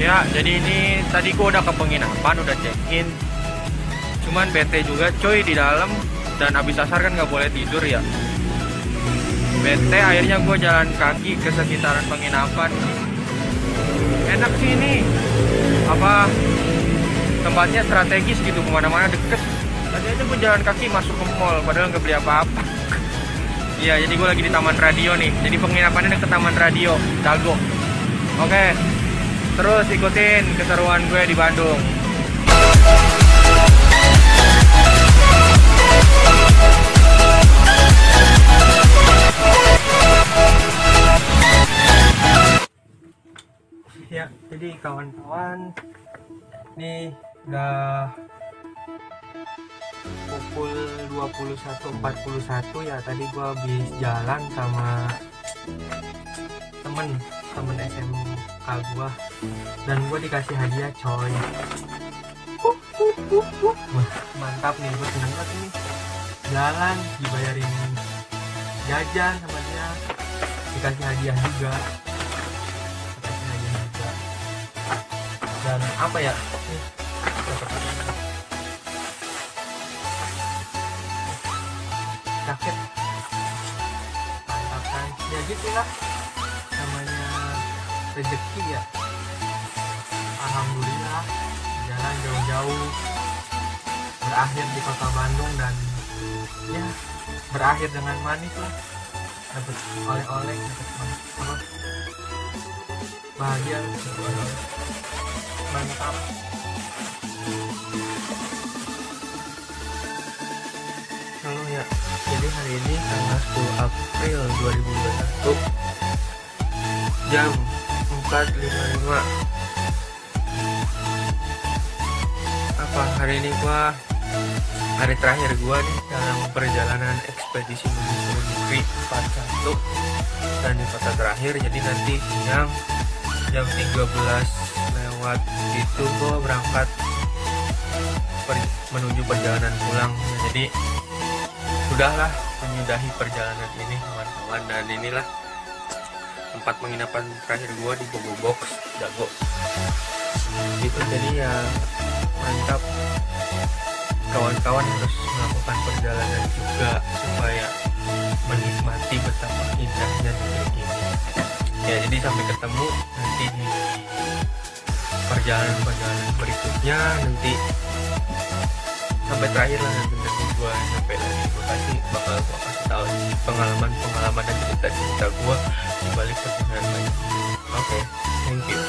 Ya, jadi ini tadi gua udah ke penginapan, udah check-in. cuman bete juga coy di dalam, dan abis asar kan nggak boleh tidur ya. Bete, akhirnya gue jalan kaki ke sekitaran penginapan. Enak sih ini, apa, tempatnya strategis gitu, kemana-mana deket. Tadi aja gue jalan kaki masuk ke mall, padahal nggak beli apa-apa. Iya, jadi gue lagi di Taman Radio nih. Jadi penginapannya deket Taman Radio, Dago. Oke, terus ikutin keseruan gue di Bandung. Ya, jadi kawan-kawan, nih udah pukul 21.41 ya. Tadi gua habis jalan sama temen SMK gua, dan gua dikasih hadiah coy. Wah, mantap nih, gua seneng banget nih. Jalan dibayarin jajan sama dia, dikasih hadiah juga. Dan apa ya, jaket mantap kan ya, gitulah namanya rezeki ya. Alhamdulillah jalan jauh-jauh berakhir di kota Bandung, dan ya berakhir dengan manis lah, dapat oleh-oleh, dapat apa, bahagia, mantap. Halo ya, jadi hari ini tanggal 10 April 2021 jam 4.55. Apa, hari ini gua hari terakhir gua nih dalam perjalanan ekspedisi menuju negeri 41 dan di kota terakhir. Jadi nanti siang jam 13 lewat itu gua berangkat menuju perjalanan pulang. Jadi sudahlah menyudahi perjalanan ini kawan-kawan, dan inilah tempat penginapan terakhir gua di Bogo Box Dago gitu. Jadi ya mantap, kawan-kawan harus melakukan perjalanan juga supaya menikmati betapa indahnya negeri ini ya. Jadi sampai ketemu nanti di perjalanan berikutnya, nanti sampai terakhir lah nanti gue sampai lagi. Bakal gue kasih tahu pengalaman dan cerita gue di balik perjalanan ini. Oke, thank you.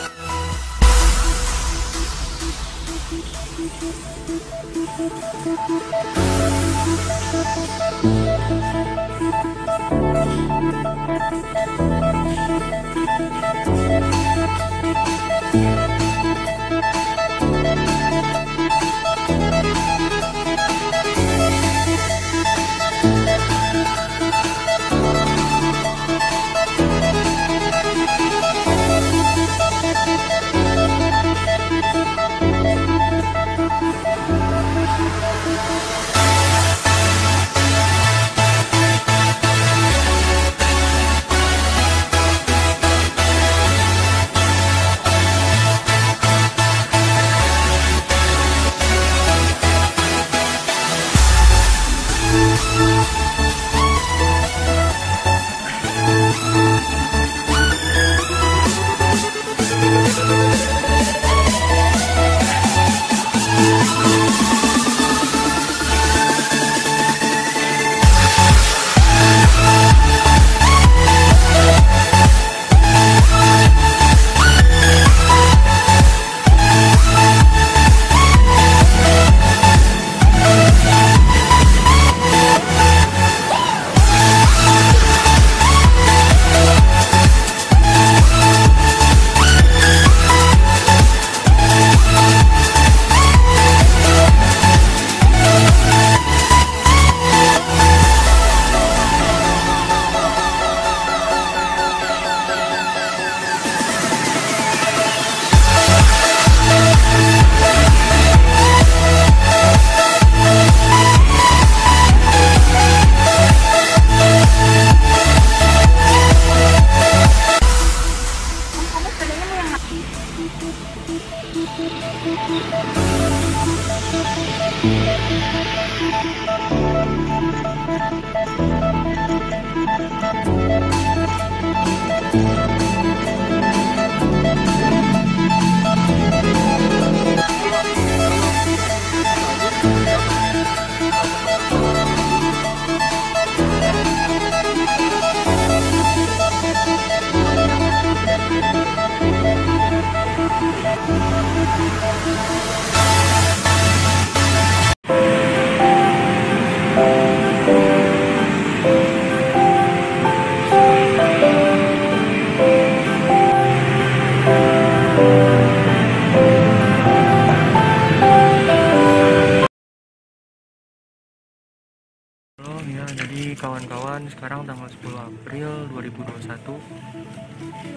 teman-teman, sekarang tanggal 10 April 2021.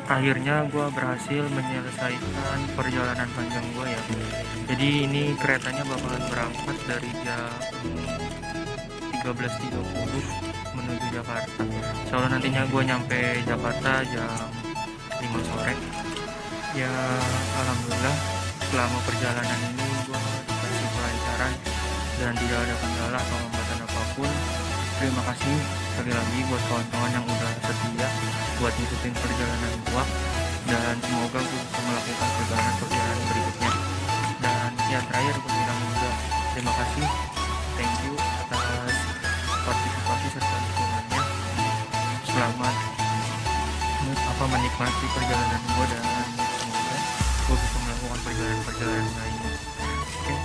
Akhirnya gue berhasil menyelesaikan perjalanan panjang gue ya. Jadi ini keretanya bakalan berangkat dari jam 13.30 menuju Jakarta. Soalnya nantinya gue nyampe Jakarta jam 5 sore. Ya alhamdulillah selama perjalanan ini gue dikasih kelancaran dan tidak ada kendala atau hambatan apapun. Terima kasih sekali lagi buat kawan-kawan yang udah setia buat ngikutin perjalanan gua, dan semoga gua bisa melakukan perjalanan berikutnya. Dan ya terakhir gua bilang juga terima kasih, thank you atas partisipasi serta dukungannya. Selamat menikmati perjalanan gua, dan semoga gua bisa melakukan perjalanan lainnya. Oke.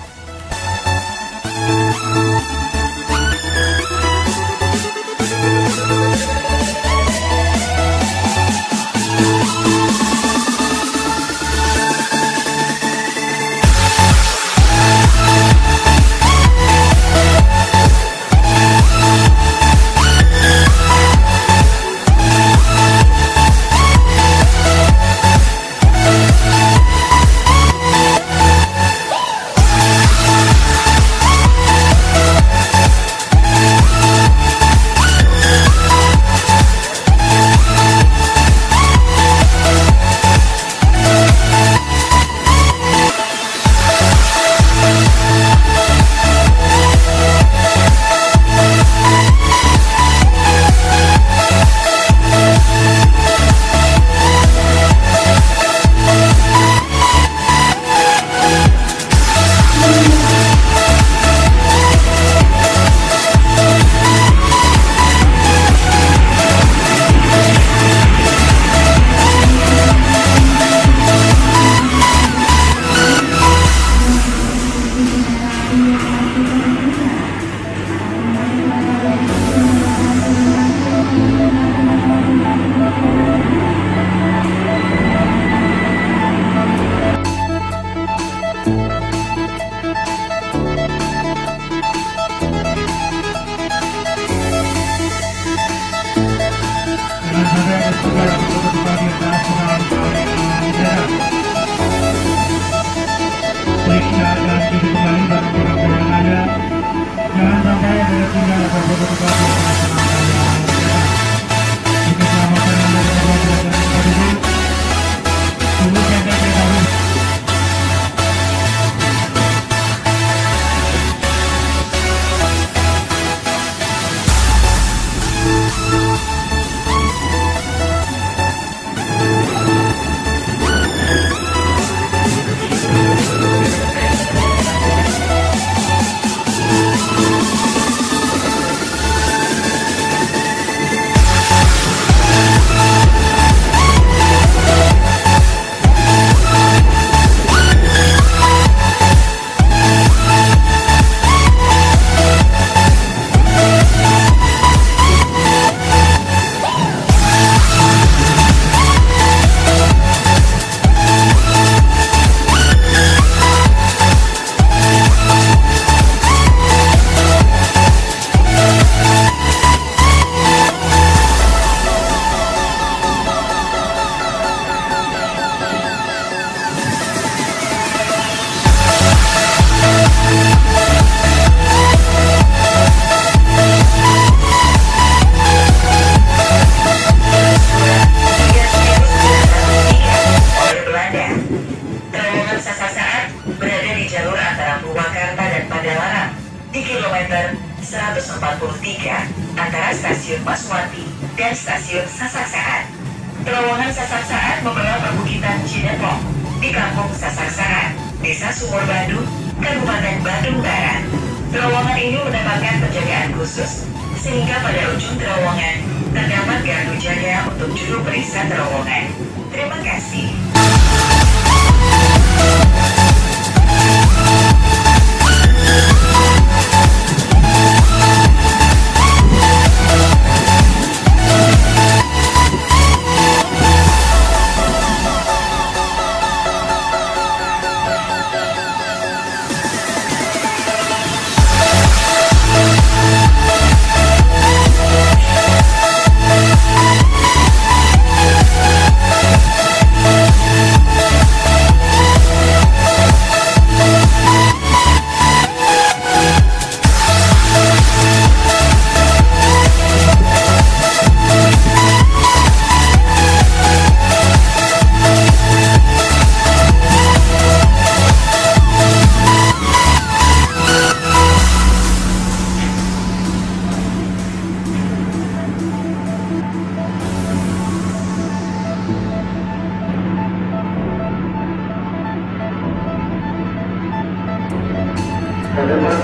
antara stasiun Paswati dan stasiun Sasaksaan. Terowongan Sasaksaan membelah perbukitan Cinepong di Kampung Sasaksaan, Desa Sumur Badu, Kabupaten Bandung Barat. Terowongan ini mendapatkan penjagaan khusus sehingga pada ujung terowongan terdapat gardu jaga untuk juru periksa terowongan. Terima kasih. depan